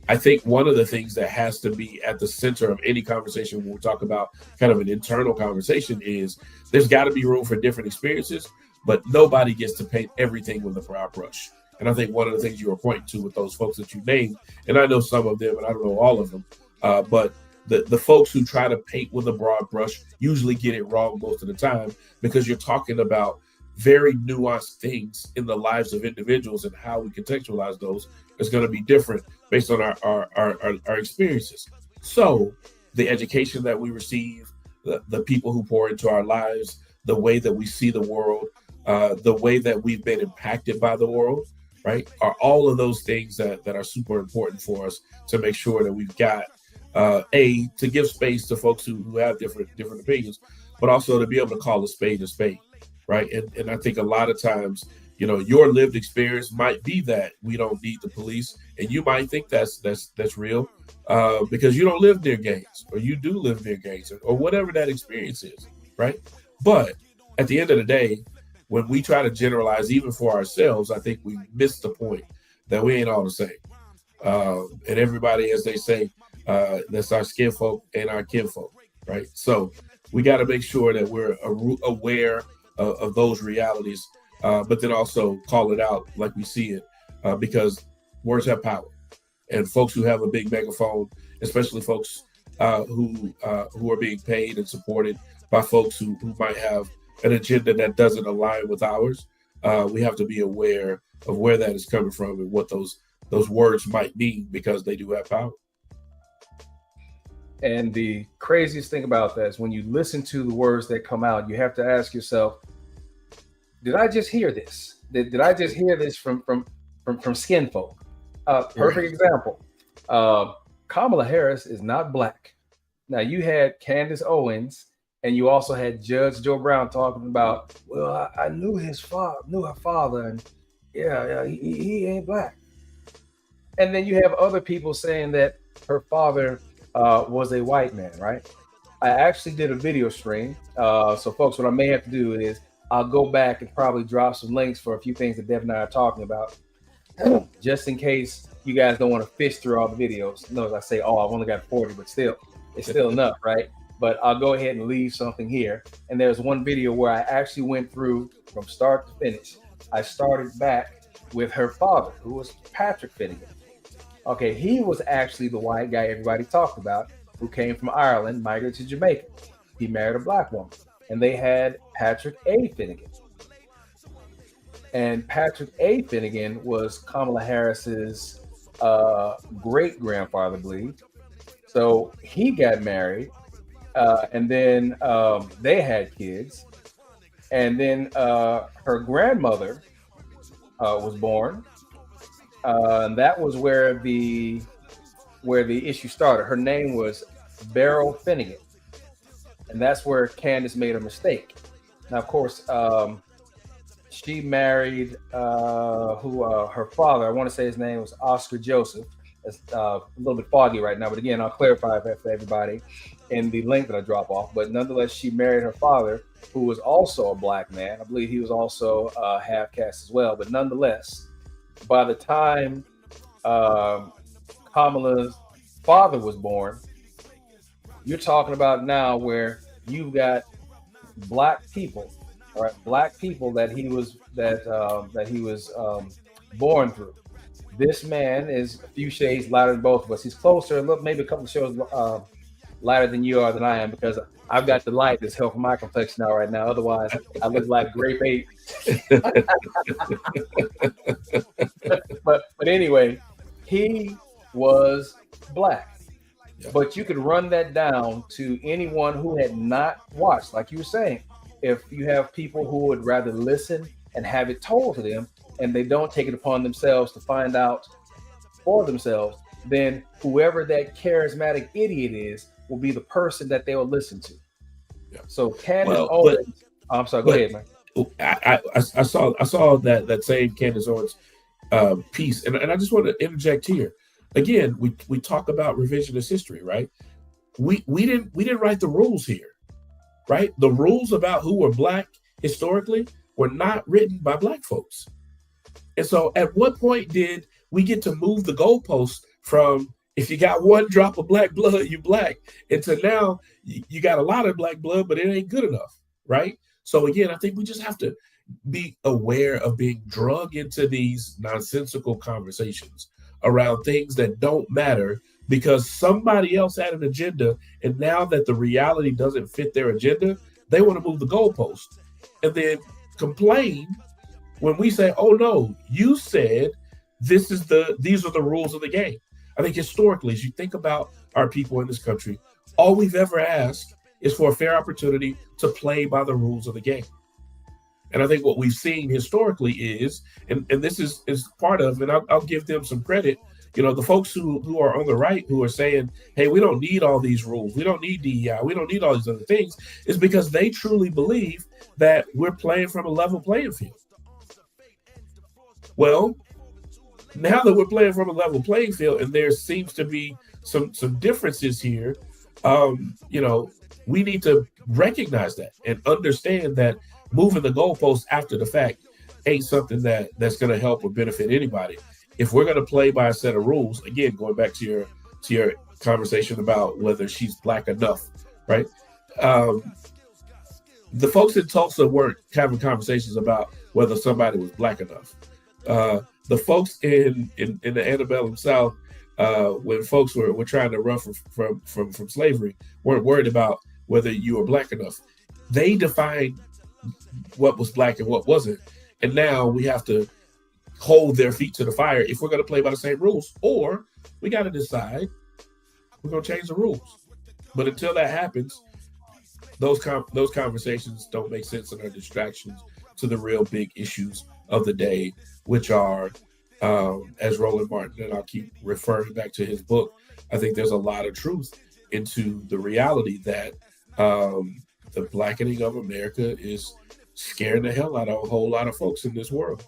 I think one of the things that has to be at the center of any conversation when we talk about kind of an internal conversation is there's got to be room for different experiences, but nobody gets to paint everything with a broad brush. And I think one of the things you were pointing to with those folks that you named, and I know some of them, and I don't know all of them, but the folks who try to paint with a broad brush usually get it wrong most of the time, because you're talking about very nuanced things in the lives of individuals, and how we contextualize those is going to be different based on our experiences. So the education that we receive, the people who pour into our lives, the way that we see the world, the way that we've been impacted by the world, right? Are all of those things that are super important for us to make sure that we've got to give space to folks who have different opinions, but also to be able to call a spade, right? And I think a lot of times, your lived experience might be that we don't need the police, and you might think that's real because you don't live near gangs, or you do live near gangs, or whatever that experience is, right? But at the end of the day, when we try to generalize, even for ourselves, I think we miss the point that we ain't all the same. And everybody, as they say, that's our skin folk and our kinfolk, right? So we got to make sure that we're aware of those realities, but then also call it out like we see it, because words have power. And folks who have a big megaphone, especially folks who are being paid and supported by folks who might have an agenda that doesn't align with ours, we have to be aware of where that is coming from and what those words might mean, because they do have power. And the craziest thing about that is when you listen to the words that come out, you have to ask yourself, did I just hear this? Did I just hear this from skin folk? Perfect example. Kamala Harris is not black. Now, you had Candace Owens, and you also had Judge Joe Brown talking about, well, I knew her father, and yeah, he ain't black. And then you have other people saying that her father was a white man, right? I actually did a video stream. So folks, what I may have to do is I'll go back and probably drop some links for a few things that Devin and I are talking about, just in case you guys don't want to fish through all the videos. Notice I say, I've only got 40, but still, it's still enough, right? But I'll go ahead and leave something here. And there's one video where I actually went through from start to finish. I started back with her father, who was Patrick Finnegan. Okay, he was actually the white guy everybody talked about, who came from Ireland, migrated to Jamaica. He married a black woman, and they had Patrick A. Finnegan. And Patrick A. Finnegan was Kamala Harris's great-grandfather, I believe. So he got married, and then they had kids. And then her grandmother was born. And that was where the issue started. Her name was Beryl Finnegan, and that's where Candace made a mistake. Now, of course, she married her father. I want to say his name was Oscar Joseph. It's a little bit foggy right now, but again, I'll clarify that for everybody in the link that I drop off. But nonetheless, she married her father, who was also a black man. I believe he was also half caste as well. But nonetheless, by the time Kamala's father was born, you're talking about now where you've got black people, all right, black people that he was born through. This man is a few shades lighter than both of us. He's closer, maybe a couple of shades lighter than you are than I am, because I've got the light that's helping my complexion out right now. Otherwise, I look like grape ape. but anyway, he was black. Yeah. But you could run that down to anyone who had not watched, like you were saying. If you have people who would rather listen and have it told to them, and they don't take it upon themselves to find out for themselves, then whoever that charismatic idiot is will be the person that they will listen to. Yeah. So Candace Owens, I'm sorry, go ahead, man. I saw that same Candace Owens piece, and I just want to interject here. Again, we talk about revisionist history, right? We didn't write the rules here, right? The rules about who were black historically were not written by black folks. And so at what point did we get to move the goalpost from, if you got one drop of black blood, you black, into now you got a lot of black blood, but it ain't good enough, right? So again, I think we just have to be aware of being drug into these nonsensical conversations around things that don't matter because somebody else had an agenda, and now that the reality doesn't fit their agenda, they want to move the goalpost and then complain when we say, oh no, you said these are the rules of the game. I think historically, as you think about our people in this country, all we've ever asked is for a fair opportunity to play by the rules of the game. And I think what we've seen historically is, and this is part of, and I'll give them some credit, the folks who are on the right who are saying, hey, we don't need all these rules. We don't need DEI. We don't need all these other things, is because they truly believe that we're playing from a level playing field. Well, now that we're playing from a level playing field and there seems to be some differences here, we need to recognize that and understand that moving the goalposts after the fact ain't something that's going to help or benefit anybody. If we're going to play by a set of rules, again, going back to your conversation about whether she's black enough, right? The folks in Tulsa weren't having conversations about whether somebody was black enough. The folks in the antebellum South, when folks were trying to run from slavery, weren't worried about whether you were black enough. They defined what was black and what wasn't. And now we have to hold their feet to the fire if we're going to play by the same rules, or we got to decide we're going to change the rules. But until that happens, those conversations don't make sense and are distractions to the real big issues of the day, which are, as Roland Martin, and I'll keep referring back to his book, I think there's a lot of truth into the reality that the blackening of America is scaring the hell out of a whole lot of folks in this world.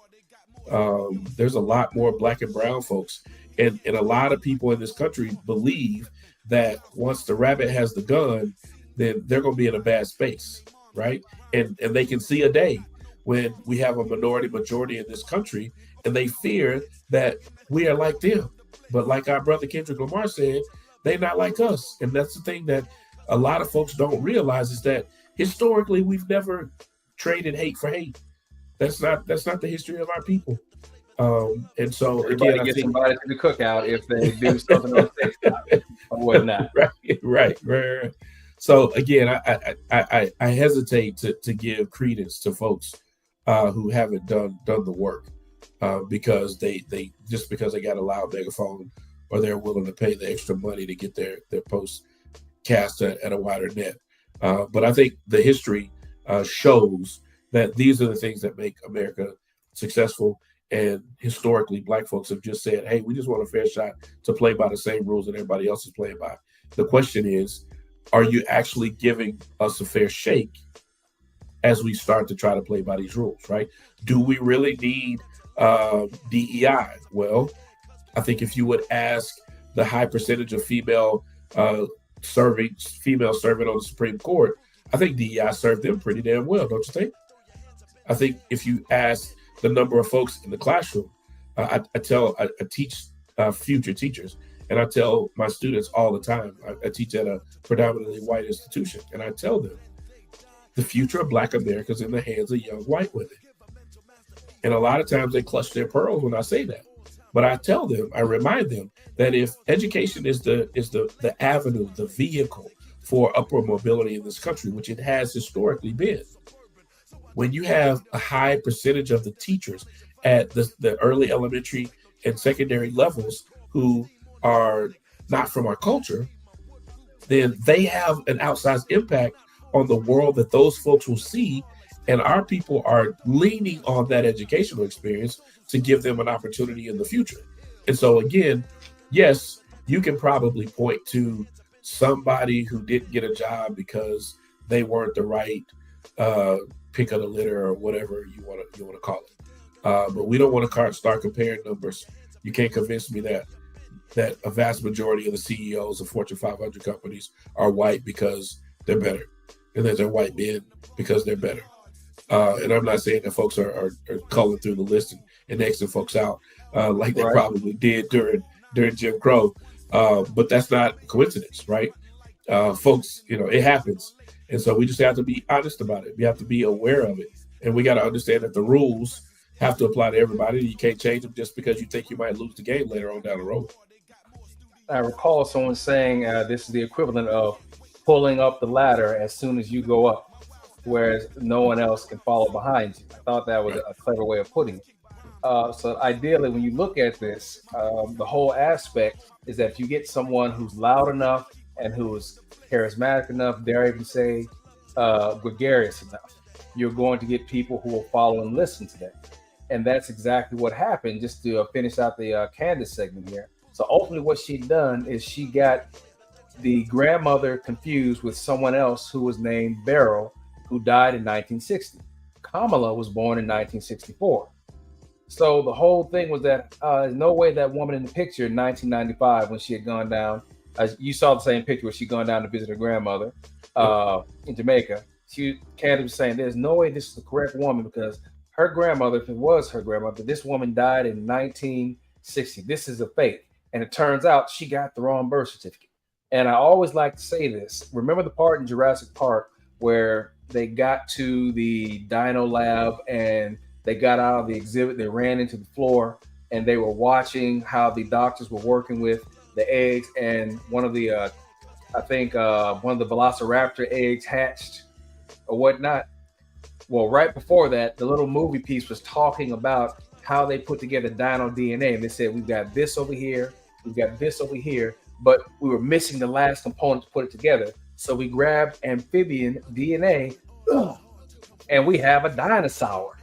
There's a lot more black and brown folks, and a lot of people in this country believe that once the rabbit has the gun, then they're going to be in a bad space, right? And they can see a day when we have a minority majority in this country, and they fear that we are like them. But like our brother Kendrick Lamar said, they're not like us. And that's the thing that a lot of folks don't realize, is that historically we've never traded hate for hate. That's not the history of our people. And so everybody again, gets invited to the cookout if they do something on stage or whatnot. Right. So again, I hesitate to give credence to folks who haven't done the work because they just because they got a loud megaphone or they're willing to pay the extra money to get their posts cast at a wider net. But I think the history shows that these are the things that make America successful. And historically, black folks have just said, hey, we just want a fair shot to play by the same rules that everybody else is playing by. The question is, are you actually giving us a fair shake as we start to try to play by these rules, right? Do we really need DEI? Well, I think if you would ask the high percentage of female serving on the Supreme Court, I think DEI served them pretty damn well, don't you think? I think if you ask the number of folks in the classroom, I teach future teachers, and I tell my students all the time, I teach at a predominantly white institution, and I tell them the future of Black America is in the hands of young white women. And a lot of times they clutch their pearls when I say that. But I remind them that if education is the avenue, the vehicle for upward mobility in this country, which it has historically been, when you have a high percentage of the teachers at the early elementary and secondary levels who are not from our culture, then they have an outsized impact on the world that those folks will see. And our people are leaning on that educational experience to give them an opportunity in the future. And so again, yes, you can probably point to somebody who didn't get a job because they weren't the right pick of the litter or whatever you want to call it. But we don't want to start comparing numbers. You can't convince me that a vast majority of the CEOs of Fortune 500 companies are white because they're better, and that they're white men because they're better. And I'm not saying that folks are culling through the list and Xing folks out like they probably did during Jim Crow. But that's not a coincidence, right? Folks, it happens. And so we just have to be honest about it. We have to be aware of it. And we got to understand that the rules have to apply to everybody. You can't change them just because you think you might lose the game later on down the road. I recall someone saying this is the equivalent of pulling up the ladder as soon as you go up, whereas no one else can follow behind you. I thought that was a clever way of putting it. So ideally, when you look at this, the whole aspect is that if you get someone who's loud enough and who is charismatic enough, dare I even say, gregarious enough, you're going to get people who will follow and listen to that. And that's exactly what happened. Just to finish out the Candace segment here. So ultimately, what she done is she got the grandmother confused with someone else who was named Beryl, who died in 1960. Kamala was born in 1964. So the whole thing was that there's no way that woman in the picture in 1995, when she had gone down, you saw the same picture where she'd gone down to visit her grandmother in Jamaica. Candace was saying, there's no way this is the correct woman, because her grandmother, if it was her grandmother, this woman died in 1960. This is a fake. And it turns out she got the wrong birth certificate. And I always like to say this. Remember the part in Jurassic Park where they got to the dino lab and they got out of the exhibit, they ran into the floor, and they were watching how the doctors were working with the eggs, and one of the one of the velociraptor eggs hatched or whatnot. Well, right before that, the little movie piece was talking about how they put together dino DNA, and they said, we've got this over here, we've got this over here, but we were missing the last component to put it together. So we grabbed amphibian DNA, and we have a dinosaur.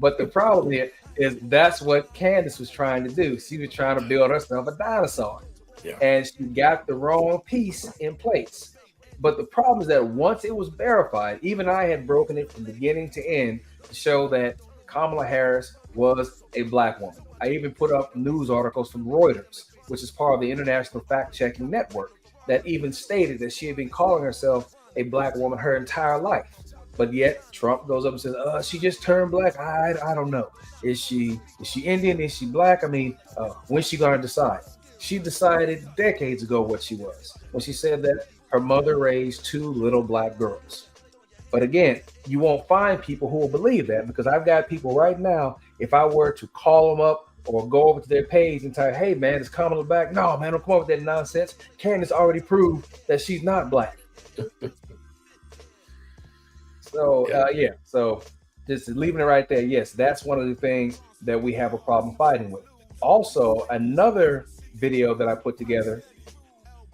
But the problem is that's what Candace was trying to do. She was trying to build herself a dinosaur. Yeah. And she got the wrong piece in place. But the problem is that once it was verified, even I had broken it from beginning to end to show that Kamala Harris was a black woman. I even put up news articles from Reuters, which is part of the International Fact-Checking Network, that even stated that she had been calling herself a black woman her entire life. But yet Trump goes up and says, she just turned black. I don't know. Is she Indian? Is she black? I mean, when's she going to decide? She decided decades ago what she was when she said that her mother raised two little black girls. But again, you won't find people who will believe that, because I've got people right now, if I were to call them up or go over to their page and tell, hey, man, is Kamala black? No, man, don't come up with that nonsense. Candace already proved that she's not black. So, so just leaving it right there. Yes, that's one of the things that we have a problem fighting with. Also, another video that I put together,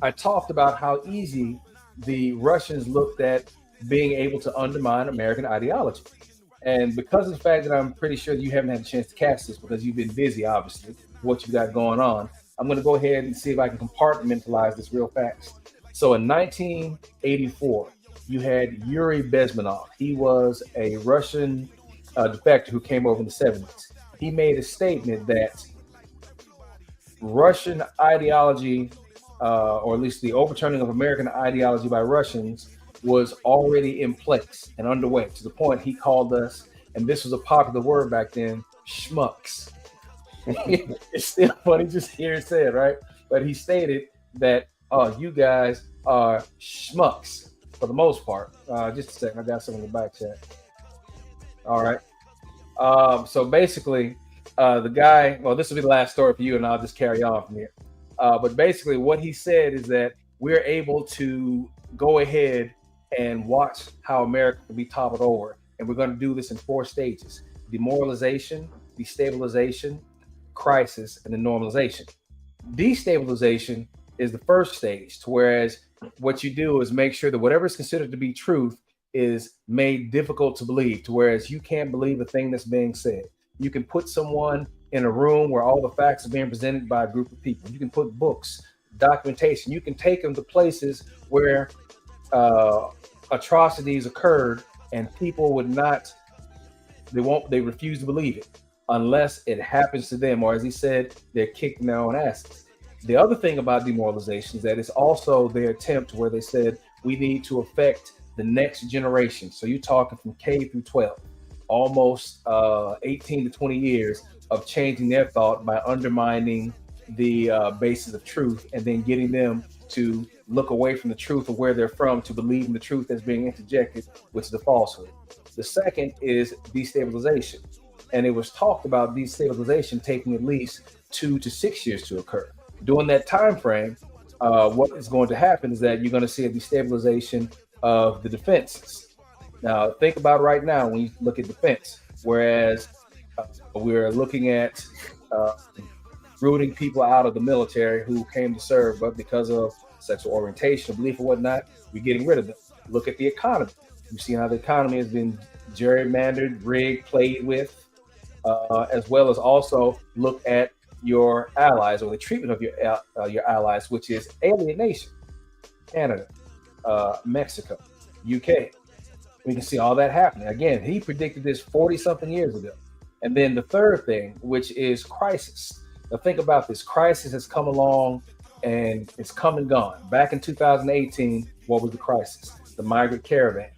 I talked about how easy the Russians looked at being able to undermine American ideology. And because of the fact that I'm pretty sure that you haven't had a chance to catch this because you've been busy, obviously, what you've got going on, I'm going to go ahead and see if I can compartmentalize this real fast. So in 1984, you had Yuri Bezmenov. He was a Russian defector who came over in the 70s. He made a statement that Russian ideology, or at least the overturning of American ideology by Russians, was already in place and underway, to the point he called us, and this was a popular word back then, schmucks. It's still funny just to hear it said, right? But he stated that, you guys are schmucks for the most part. Just a second, I got some in the back chat. All right. So basically, the guy, well, this will be the last story for you, and I'll just carry on from here. But basically what he said is that we're able to go ahead and watch how America can be toppled over. And we're going to do this in 4 stages: demoralization, destabilization, crisis, and then normalization. Destabilization is the first stage, to whereas what you do is make sure that whatever is considered to be truth is made difficult to believe, to whereas you can't believe a thing that's being said. You can put someone in a room where all the facts are being presented by a group of people. You can put books, documentation. You can take them to places where atrocities occurred, and people would not, they refuse to believe it unless it happens to them, or as he said, they're kicking their own asses. The other thing about demoralization is that it's also their attempt where they said we need to affect the next generation. So you're talking from K through 12, almost 18 to 20 years of changing their thought by undermining the basis of truth, and then getting them to look away from the truth of where they're from to believe in the truth that's being interjected, which is the falsehood. The second is destabilization. And it was talked about destabilization taking at least 2 to 6 years to occur. During that time frame, what is going to happen is that you're going to see a destabilization of the defenses. Now, think about right now when you look at defense, whereas we're looking at rooting people out of the military who came to serve, but because of sexual orientation, belief, or whatnot. We're getting rid of them. Look at the economy. You've seen how the economy has been gerrymandered, rigged, played with, as well as also look at your allies or the treatment of your allies, which is alienation. Canada, Mexico, UK. We can see all that happening. Again, he predicted this 40 something years ago. And then the third thing, which is crisis. Now think about this. Crisis has come along and it's come and gone. Back in 2018, what was the crisis? The migrant caravan.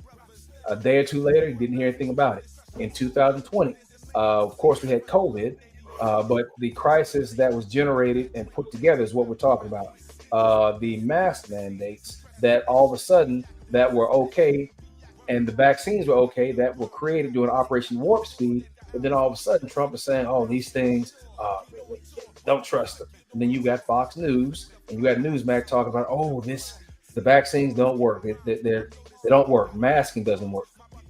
A day or two later, you didn't hear anything about it. In 2020, of course, we had COVID, but the crisis that was generated and put together is what we're talking about. The mask mandates that all of a sudden that were okay, and the vaccines were okay, that were created during Operation Warp Speed. But then all of a sudden, Trump is saying, "Oh, these things, don't trust them." And then you got Fox News and you got Newsmax talking about, "Oh, the vaccines don't work. They don't work. Masking doesn't work."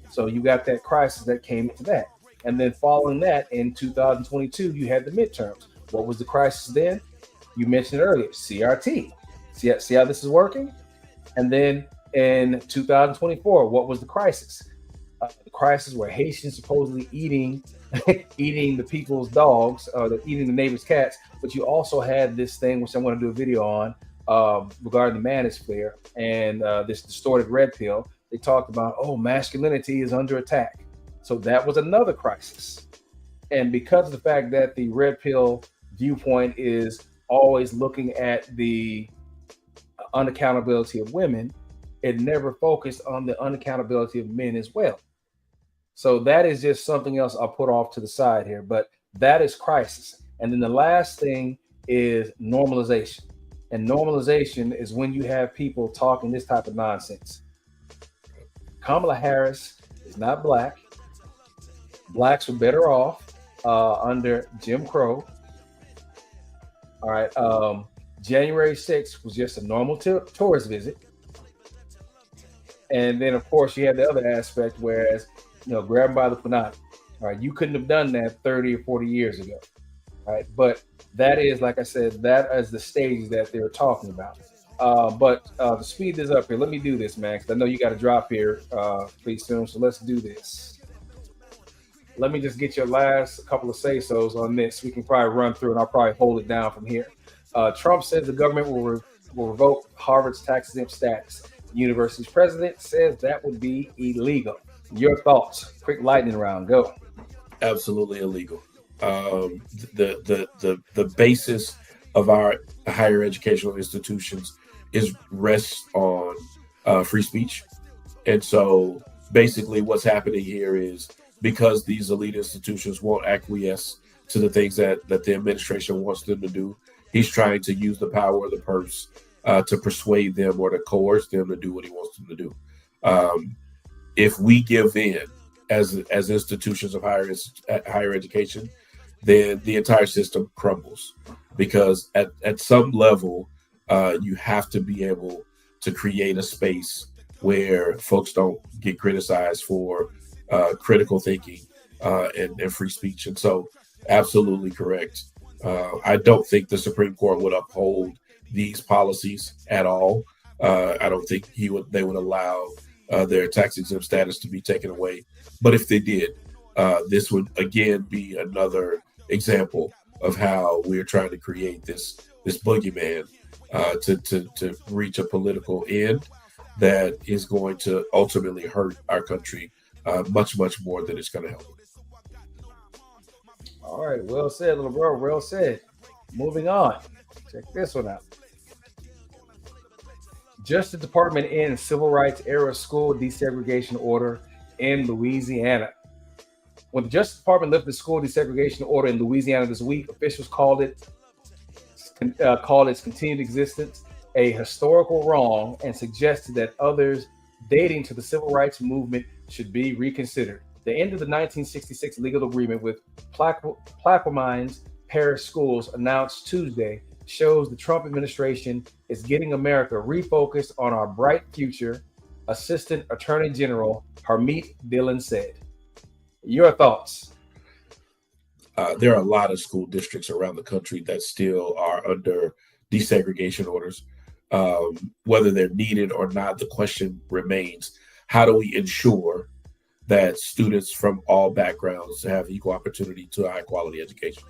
So you got that crisis that came into that. And then following that, in 2022, you had the midterms. What was the crisis then? You mentioned it earlier, CRT. See how this is working? And then in 2024, what was the crisis? The crisis where Haitians supposedly eating the people's dogs, eating the neighbor's cats. But you also had this thing, which I'm going to do a video on, regarding the manosphere and this distorted red pill. They talked about, oh, masculinity is under attack. So that was another crisis. And because of the fact that the red pill viewpoint is always looking at the unaccountability of women, it never focused on the unaccountability of men as well. So that is just something else I'll put off to the side here, but that is crisis. And then the last thing is normalization. And normalization is when you have people talking this type of nonsense. Kamala Harris is not black. Blacks were better off under Jim Crow. All right. January 6th was just a normal tourist visit. And then, of course, you had the other aspect, whereas, grab them by the punani. All right. You couldn't have done that 30 or 40 years ago. All right. But that is, like I said, that is the stage that they were talking about. But to speed this up here, let me do this, man, because I know you got to drop here pretty soon. So let's do this. Let me just get your last couple of say-sos on this. We can probably run through and I'll probably hold it down from here. Trump says the government will revoke Harvard's tax-exempt status. The university's president says that would be illegal. Your thoughts? Quick lightning round. Go. Absolutely illegal. The basis of our higher educational institutions rests on free speech. And so basically what's happening here is, because these elite institutions won't acquiesce to the things that the administration wants them to do, he's trying to use the power of the purse to persuade them or to coerce them to do what he wants them to do. If we give in as institutions of higher education, then the entire system crumbles, because at some level you have to be able to create a space where folks don't get criticized for critical thinking and free speech. And so absolutely correct. I don't think the Supreme Court would uphold these policies at all. I don't think they would allow their tax exempt status to be taken away. But if they did, this would again be another example of how we're trying to create this boogeyman to reach a political end that is going to ultimately hurt our country much, much more than it's going to help. All right. Well said, little bro. Well said. Moving on. Check this one out. Justice Department ends civil rights era school desegregation order in Louisiana. When the Justice Department lifted the school desegregation order in Louisiana this week, officials called its continued existence a historical wrong and suggested that others dating to the civil rights movement should be reconsidered. The end of the 1966 legal agreement with Plaquemines Parish Schools, announced Tuesday, shows the Trump administration is getting America refocused on our bright future, Assistant Attorney General Harmeet Dillon said. Your thoughts? There are a lot of school districts around the country that still are under desegregation orders. Whether they're needed or not, the question remains: how do we ensure that students from all backgrounds have equal opportunity to a high quality education?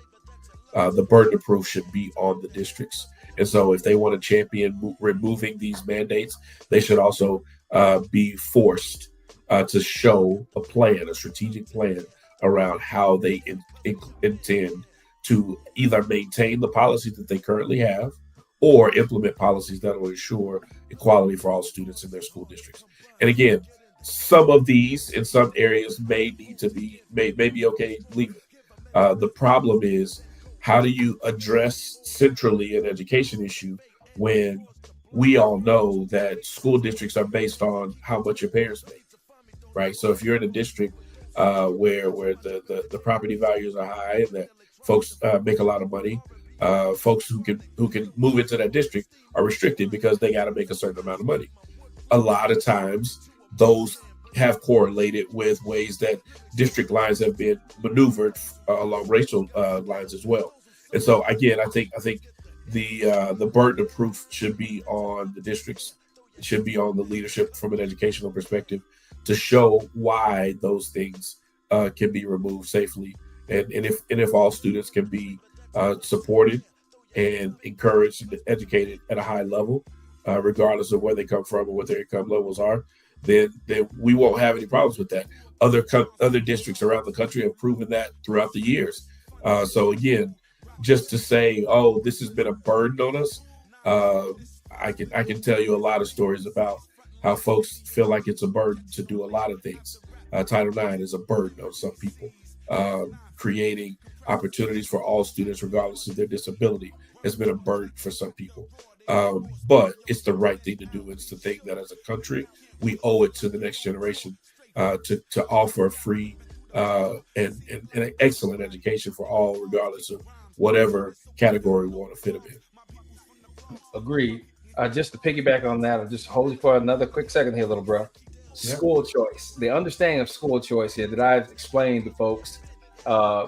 The burden of proof should be on the districts. And so if they want to champion removing these mandates, they should also be forced to show a plan, a strategic plan around how they intend to either maintain the policies that they currently have or implement policies that will ensure equality for all students in their school districts. And again, some of these in some areas may need to be, may be okay, leave it. The problem is, how do you address centrally an education issue when we all know that school districts are based on how much your parents make, right? So if you're in a district where the property values are high and that folks make a lot of money, folks who can move into that district are restricted because they got to make a certain amount of money. A lot of times, those have correlated with ways that district lines have been maneuvered along racial lines as well. And so again, I think the burden of proof should be on the districts. It should be on the leadership from an educational perspective to show why those things can be removed safely, and if all students can be supported and encouraged and educated at a high level, regardless of where they come from or what their income levels are, then we won't have any problems with that. Other districts around the country have proven that throughout the years. So again, just to say, oh, this has been a burden on us, I can tell you a lot of stories about how folks feel like it's a burden to do a lot of things. Title IX is a burden on some people. Creating opportunities for all students, regardless of their disability, has been a burden for some people. But it's the right thing to do. It's the thing that as a country, we owe it to the next generation to offer a free and an excellent education for all, regardless of whatever category we want to fit them in. Agreed. Just to piggyback on that, I'll just hold you for another quick second here, little bro. School choice. The understanding of school choice here that I've explained to folks, I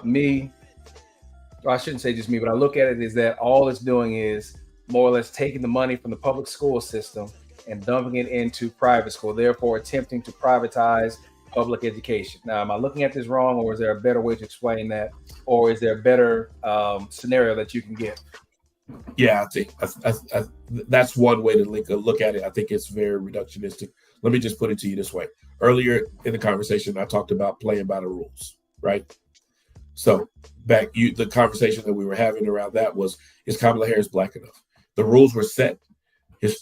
shouldn't say just me, but I look at it is that all it's doing is more or less taking the money from the public school system and dumping it into private school, therefore attempting to privatize public education. Now, am I looking at this wrong, or is there a better way to explain that? Or is there a better scenario that you can give? Yeah, I think that's one way to look at it. I think it's very reductionistic. Let me just put it to you this way. Earlier in the conversation, I talked about playing by the rules, right? So the conversation that we were having around that was, is Kamala Harris black enough? The rules were set.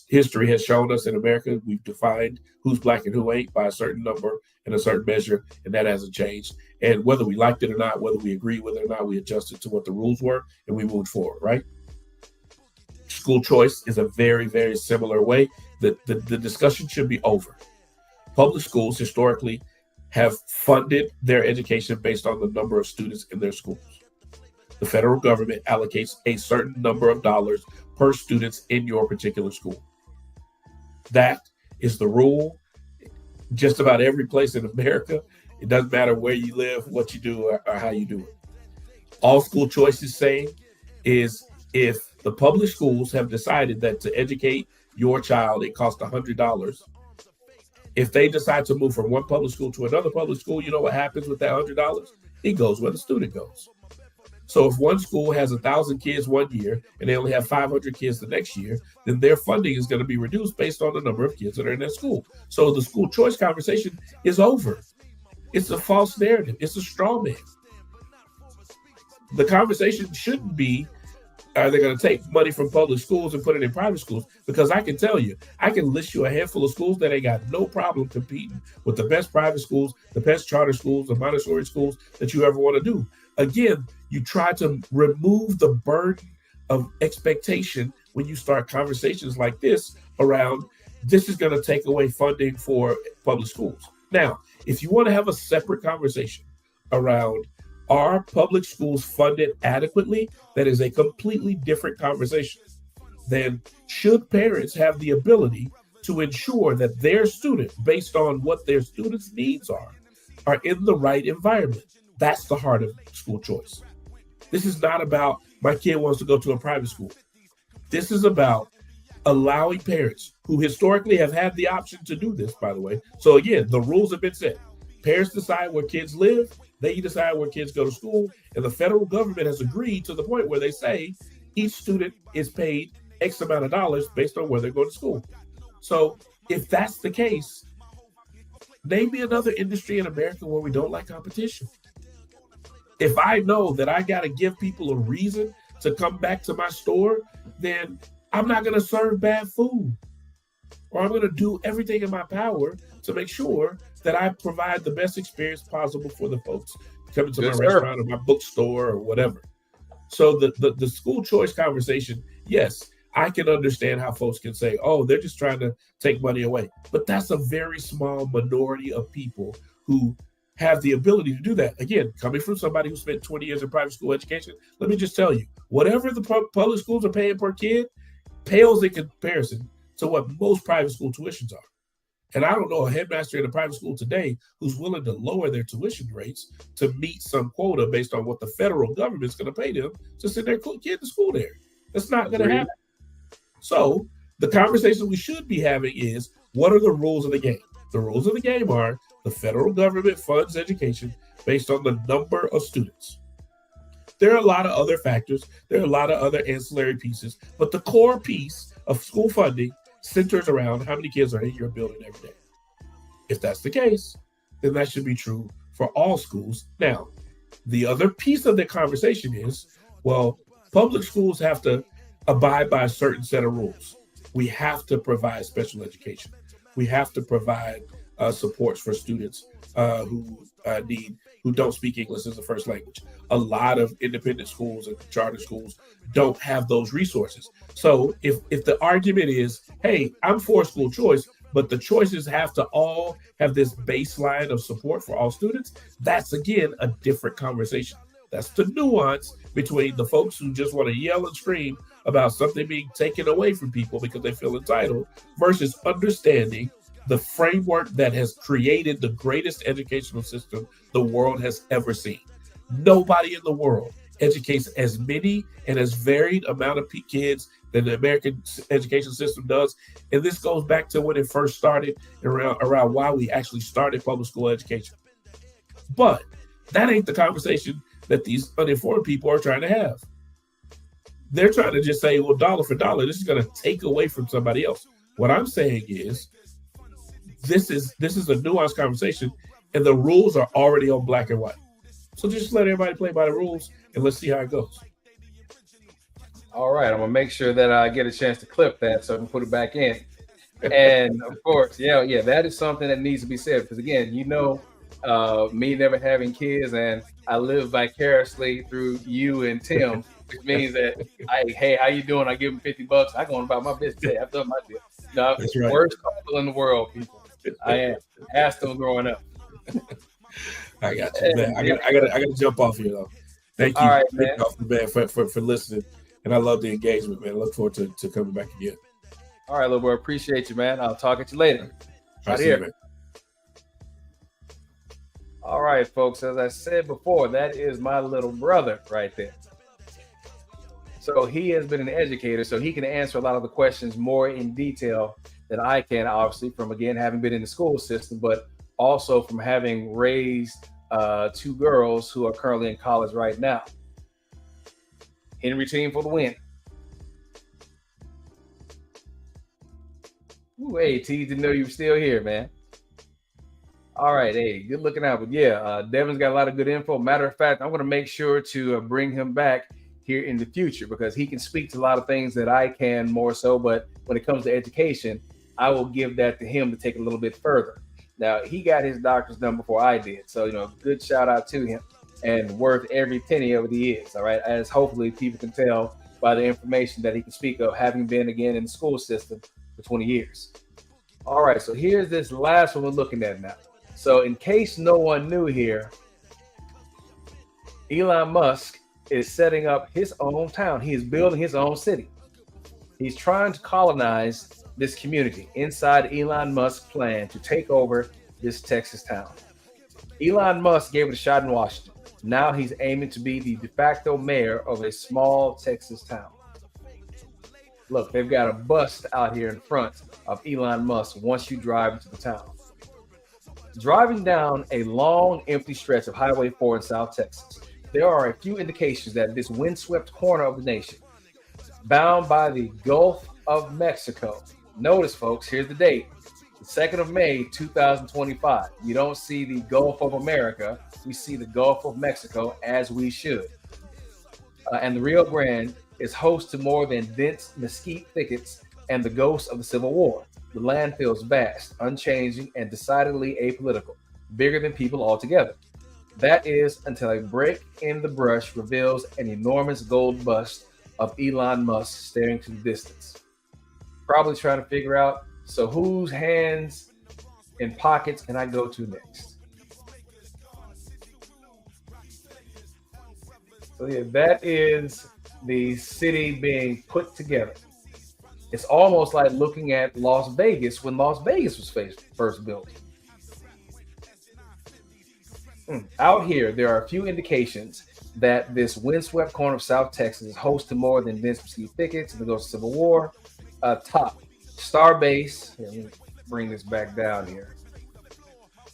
History has shown us in America, we've defined who's black and who ain't by a certain number and a certain measure, and that hasn't changed. And whether we liked it or not, whether we agree with it or not, we adjusted to what the rules were and we moved forward, right? School choice is a very, very similar way. The discussion should be over. Public schools historically have funded their education based on the number of students in their schools. The federal government allocates a certain number of dollars per student in your particular school. That is the rule. Just about every place in America, it doesn't matter where you live, what you do, or how you do it. All school choice is saying is, if the public schools have decided that to educate your child, it costs $100. If they decide to move from one public school to another public school, you know what happens with that $100? It goes where the student goes. So if one school has 1,000 kids one year and they only have 500 kids the next year, then their funding is going to be reduced based on the number of kids that are in that school. So the school choice conversation is over. It's a false narrative. It's a straw man. The conversation shouldn't be, are they going to take money from public schools and put it in private schools? Because I can tell you, I can list you a handful of schools that ain't got no problem competing with the best private schools, the best charter schools, the Montessori schools that you ever want to do. Again, you try to remove the burden of expectation when you start conversations like this around, this is going to take away funding for public schools. Now, if you want to have a separate conversation around, are public schools funded adequately? That is a completely different conversation. Then should parents have the ability to ensure that their student, based on what their students' needs are in the right environment? That's the heart of school choice. This is not about my kid wants to go to a private school. This is about allowing parents who historically have had the option to do this, by the way. So again, the rules have been set. Parents decide where kids live, they decide where kids go to school, and the federal government has agreed to the point where they say each student is paid X amount of dollars based on where they're going to school. So if that's the case, name me another industry in America where we don't like competition. If I know that I got to give people a reason to come back to my store, then I'm not going to serve bad food. Or I'm going to do everything in my power to make sure that I provide the best experience possible for the folks coming to my restaurant or my bookstore or whatever. So the school choice conversation, yes, I can understand how folks can say, oh, they're just trying to take money away. But that's a very small minority of people who have the ability to do that. Again, coming from somebody who spent 20 years in private school education, let me just tell you, whatever the public schools are paying per kid pales in comparison to what most private school tuitions are. And I don't know a headmaster in a private school today who's willing to lower their tuition rates to meet some quota based on what the federal government's going to pay them to send their kid to school there. That's not going to happen. So the conversation we should be having is, what are the rules of the game? The rules of the game are the federal government funds education based on the number of students. There are a lot of other factors. There are a lot of other ancillary pieces, but the core piece of school funding centers around how many kids are in your building every day. If that's the case, then that should be true for all schools. Now, the other piece of the conversation is, well, public schools have to abide by a certain set of rules. We have to provide special education. We have to provide supports for students who don't speak English as a first language. A lot of independent schools and charter schools don't have those resources. So if the argument is, hey, I'm for school choice, but the choices have to all have this baseline of support for all students, that's again a different conversation. That's the nuance between the folks who just want to yell and scream about something being taken away from people because they feel entitled versus understanding the framework that has created the greatest educational system the world has ever seen. Nobody in the world educates as many and as varied amount of kids than the American education system does. And this goes back to when it first started, around why we actually started public school education. But that ain't the conversation that these uninformed people are trying to have. They're trying to just say, well, dollar for dollar, this is going to take away from somebody else. What I'm saying is, this is a nuanced conversation, and the rules are already on black and white. So just let everybody play by the rules, and let's see how it goes. All right, I'm gonna make sure that I get a chance to clip that so I can put it back in. And of course, yeah, that is something that needs to be said because again, me never having kids, and I live vicariously through you and Tim, which means that hey, how you doing? I give them $50. I go on about my business. Hey, I've done my deal. No, that's right. Worst couple in the world, people. I am. Asked them growing up. I got you, man. I gotta jump off here though. Thank you, all right, man. For listening, and I love the engagement, man. I look forward to coming back again. All right, little boy. Appreciate you, man. I'll talk at you later. Right here, man. All right, folks. As I said before, that is my little brother right there. So he has been an educator, so he can answer a lot of the questions more in detail than I can, obviously, from, again, having been in the school system, but also from having raised two girls who are currently in college right now. Henry team for the win. Ooh, hey, T, didn't know you were still here, man. All right, hey, good looking out. But yeah, Devin's got a lot of good info. Matter of fact, I'm going to make sure to bring him back here in the future because he can speak to a lot of things that I can more so. But when it comes to education, I will give that to him to take a little bit further. Now, he got his doctor's done before I did. So, good shout out to him and worth every penny of it he is. All right. As hopefully people can tell by the information that he can speak of, having been again in the school system for 20 years. All right. So here's this last one we're looking at now. So in case no one knew here, Elon Musk is setting up his own town. He is building his own city. He's trying to colonize this community inside Elon Musk's plan to take over this Texas town. Elon Musk gave it a shot in Washington. Now he's aiming to be the de facto mayor of a small Texas town. Look, they've got a bust out here in front of Elon Musk once you drive into the town. Driving down a long, empty stretch of Highway 4 in South Texas, there are a few indications that this windswept corner of the nation, bound by the Gulf of Mexico. Notice, folks, here's the date. The 2nd of May, 2025. We don't see the Gulf of America. We see the Gulf of Mexico, as we should. And the Rio Grande is host to more than dense mesquite thickets and the ghosts of the Civil War. The land feels vast, unchanging, and decidedly apolitical, bigger than people altogether. That is until a break in the brush reveals an enormous gold bust of Elon Musk staring to the distance. Probably trying to figure out, so whose hands and pockets can I go to next? So yeah, that is the city being put together. It's almost like looking at Las Vegas when Las Vegas was first built. Out here, there are a few indications that this windswept corner of South Texas is host to more than dense mesquite thickets and the ghost of Civil War. Top Starbase. Let me bring this back down here.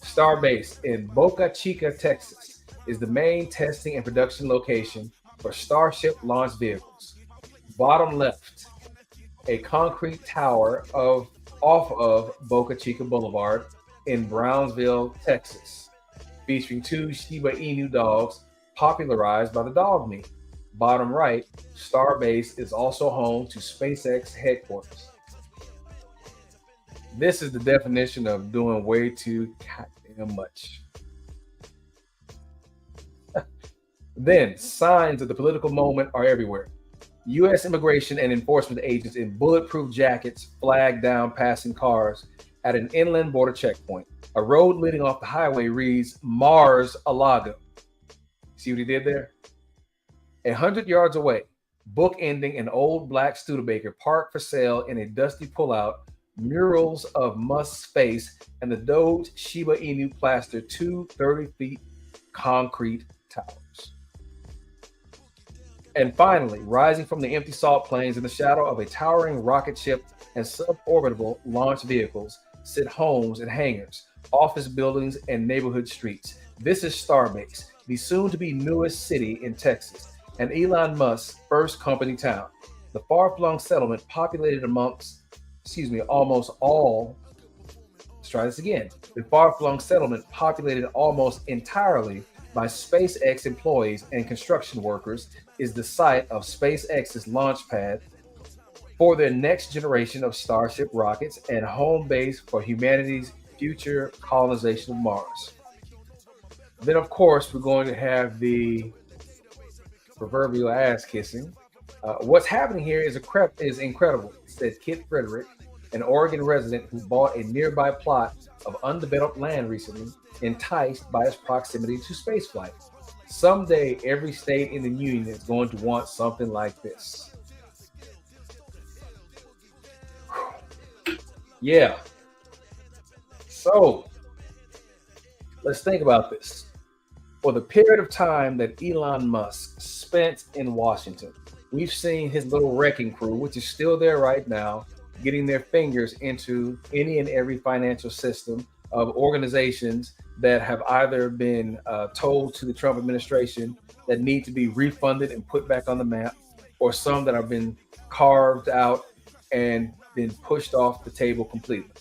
Starbase in Boca Chica, Texas, is the main testing and production location for Starship launch vehicles. Bottom left, a concrete tower off of Boca Chica Boulevard in Brownsville, Texas, featuring 2 Shiba Inu dogs popularized by the dog meme. Bottom right, Starbase is also home to SpaceX headquarters. This is the definition of doing way too goddamn much. Then, signs of the political moment are everywhere. U.S. immigration and enforcement agents in bulletproof jackets flag down passing cars at an inland border checkpoint. A road leading off the highway reads Mars-a-Lago. See what he did there? 100 yards away, bookending an old black Studebaker parked for sale in a dusty pullout, murals of Musk's face and the Doge Shiba Inu plaster 2 30-feet concrete towers. And finally, rising from the empty salt plains in the shadow of a towering rocket ship and suborbital launch vehicles sit homes and hangars, office buildings, and neighborhood streets. This is Starbase, the soon-to-be newest city in Texas, and Elon Musk's first company town. The far-flung settlement populated almost all. Let's try this again. The far-flung settlement populated almost entirely by SpaceX employees and construction workers is the site of SpaceX's launch pad for their next generation of Starship rockets and home base for humanity's future colonization of Mars. Then, of course, we're going to have the proverbial ass kissing. What's happening here is incredible, said Kit Frederick, an Oregon resident who bought a nearby plot of undeveloped land recently, enticed by its proximity to spaceflight. Someday, every state in the union is going to want something like this. Yeah. So, let's think about this. For the period of time that Elon Musk spent in Washington, we've seen his little wrecking crew, which is still there right now, getting their fingers into any and every financial system of organizations that have either been told to the Trump administration that need to be refunded and put back on the map, or some that have been carved out and been pushed off the table completely.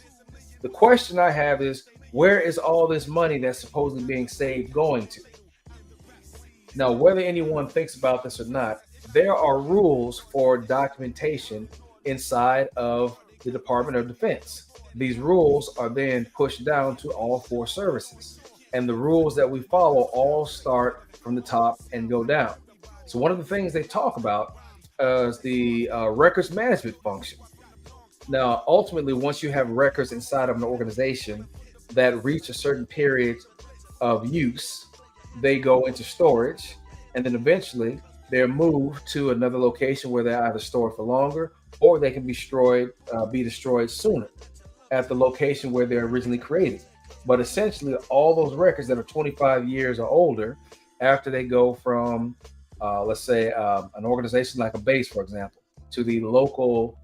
The question I have is, where is all this money that's supposedly being saved going to? Now, whether anyone thinks about this or not, there are rules for documentation inside of the Department of Defense. These rules are then pushed down to all 4 services. And the rules that we follow all start from the top and go down. So one of the things they talk about is the records management function. Now, ultimately, once you have records inside of an organization that reach a certain period of use, they go into storage, and then eventually they're moved to another location where they're either stored for longer or they can be destroyed sooner at the location where they're originally created. But essentially, all those records that are 25 years or older, after they go from, let's say, an organization like a base, for example, to the local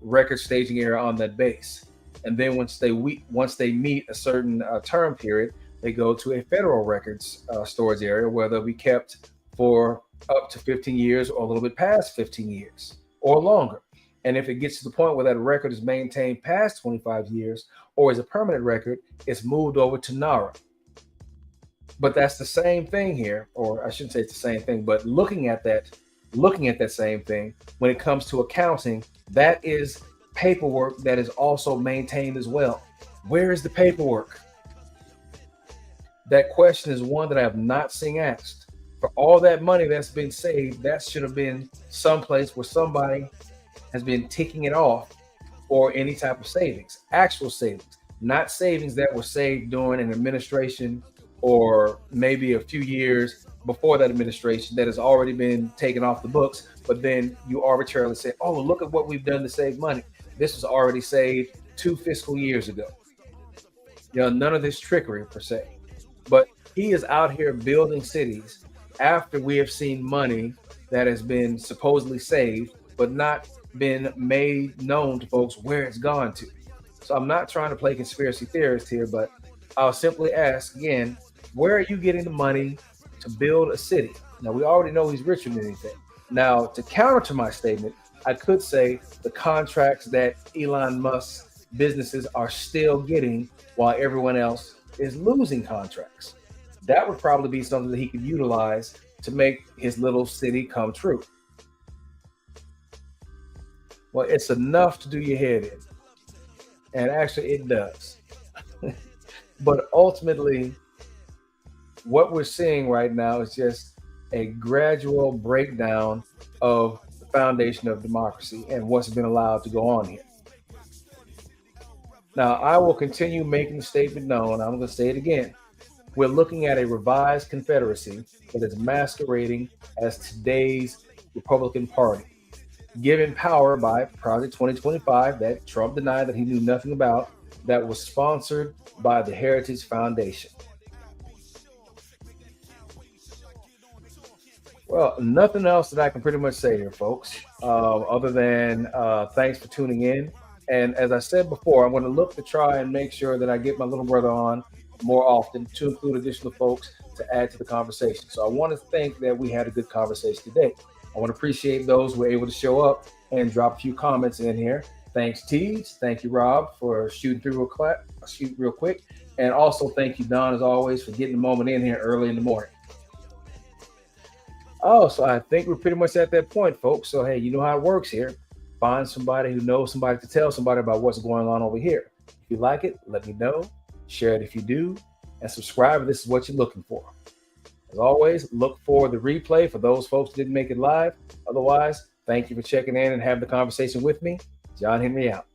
record staging area on that base. And then once they meet a certain term period, they go to a federal records storage area where they'll be kept for up to 15 years or a little bit past 15 years or longer. And if it gets to the point where that record is maintained past 25 years or is a permanent record, it's moved over to NARA. But that's the same thing here, or I shouldn't say it's the same thing, but looking at that same thing, when it comes to accounting, that is paperwork that is also maintained as well. Where is the paperwork? That question is one that I have not seen asked. For all that money that's been saved, that should have been someplace where somebody has been ticking it off for any type of savings, actual savings, not savings that were saved during an administration or maybe a few years before that administration that has already been taken off the books. But then you arbitrarily say, oh, look at what we've done to save money. This was already saved 2 fiscal years ago. None of this trickery per se. But he is out here building cities after we have seen money that has been supposedly saved, but not been made known to folks where it's gone to. So I'm not trying to play conspiracy theorist here, but I'll simply ask again, where are you getting the money to build a city? Now, we already know he's richer than anything. Now, to counter to my statement, I could say the contracts that Elon Musk's businesses are still getting while everyone else is losing contracts. That would probably be something that he could utilize to make his little city come true. Well, it's enough to do your head in. And actually it does. But ultimately, what we're seeing right now is just a gradual breakdown of the foundation of democracy and what's been allowed to go on here. Now, I will continue making the statement known. I'm going to say it again. We're looking at a revised Confederacy that is masquerading as today's Republican Party, given power by Project 2025 that Trump denied that he knew nothing about, that was sponsored by the Heritage Foundation. Well, nothing else that I can pretty much say here, folks, other than thanks for tuning in. And as I said before, I'm going to look to try and make sure that I get my little brother on more often to include additional folks to add to the conversation. So I want to think that we had a good conversation today. I want to appreciate those who were able to show up and drop a few comments in here. Thanks, Teej. Thank you, Rob, for shooting through real quick. And also thank you, Don, as always, for getting the moment in here early in the morning. Oh, so I think we're pretty much at that point, folks. So, hey, you know how it works here. Find somebody who knows somebody to tell somebody about what's going on over here. If you like it, let me know. Share it if you do. And subscribe if this is what you're looking for. As always, look for the replay for those folks who didn't make it live. Otherwise, thank you for checking in and having the conversation with me. John Henry out.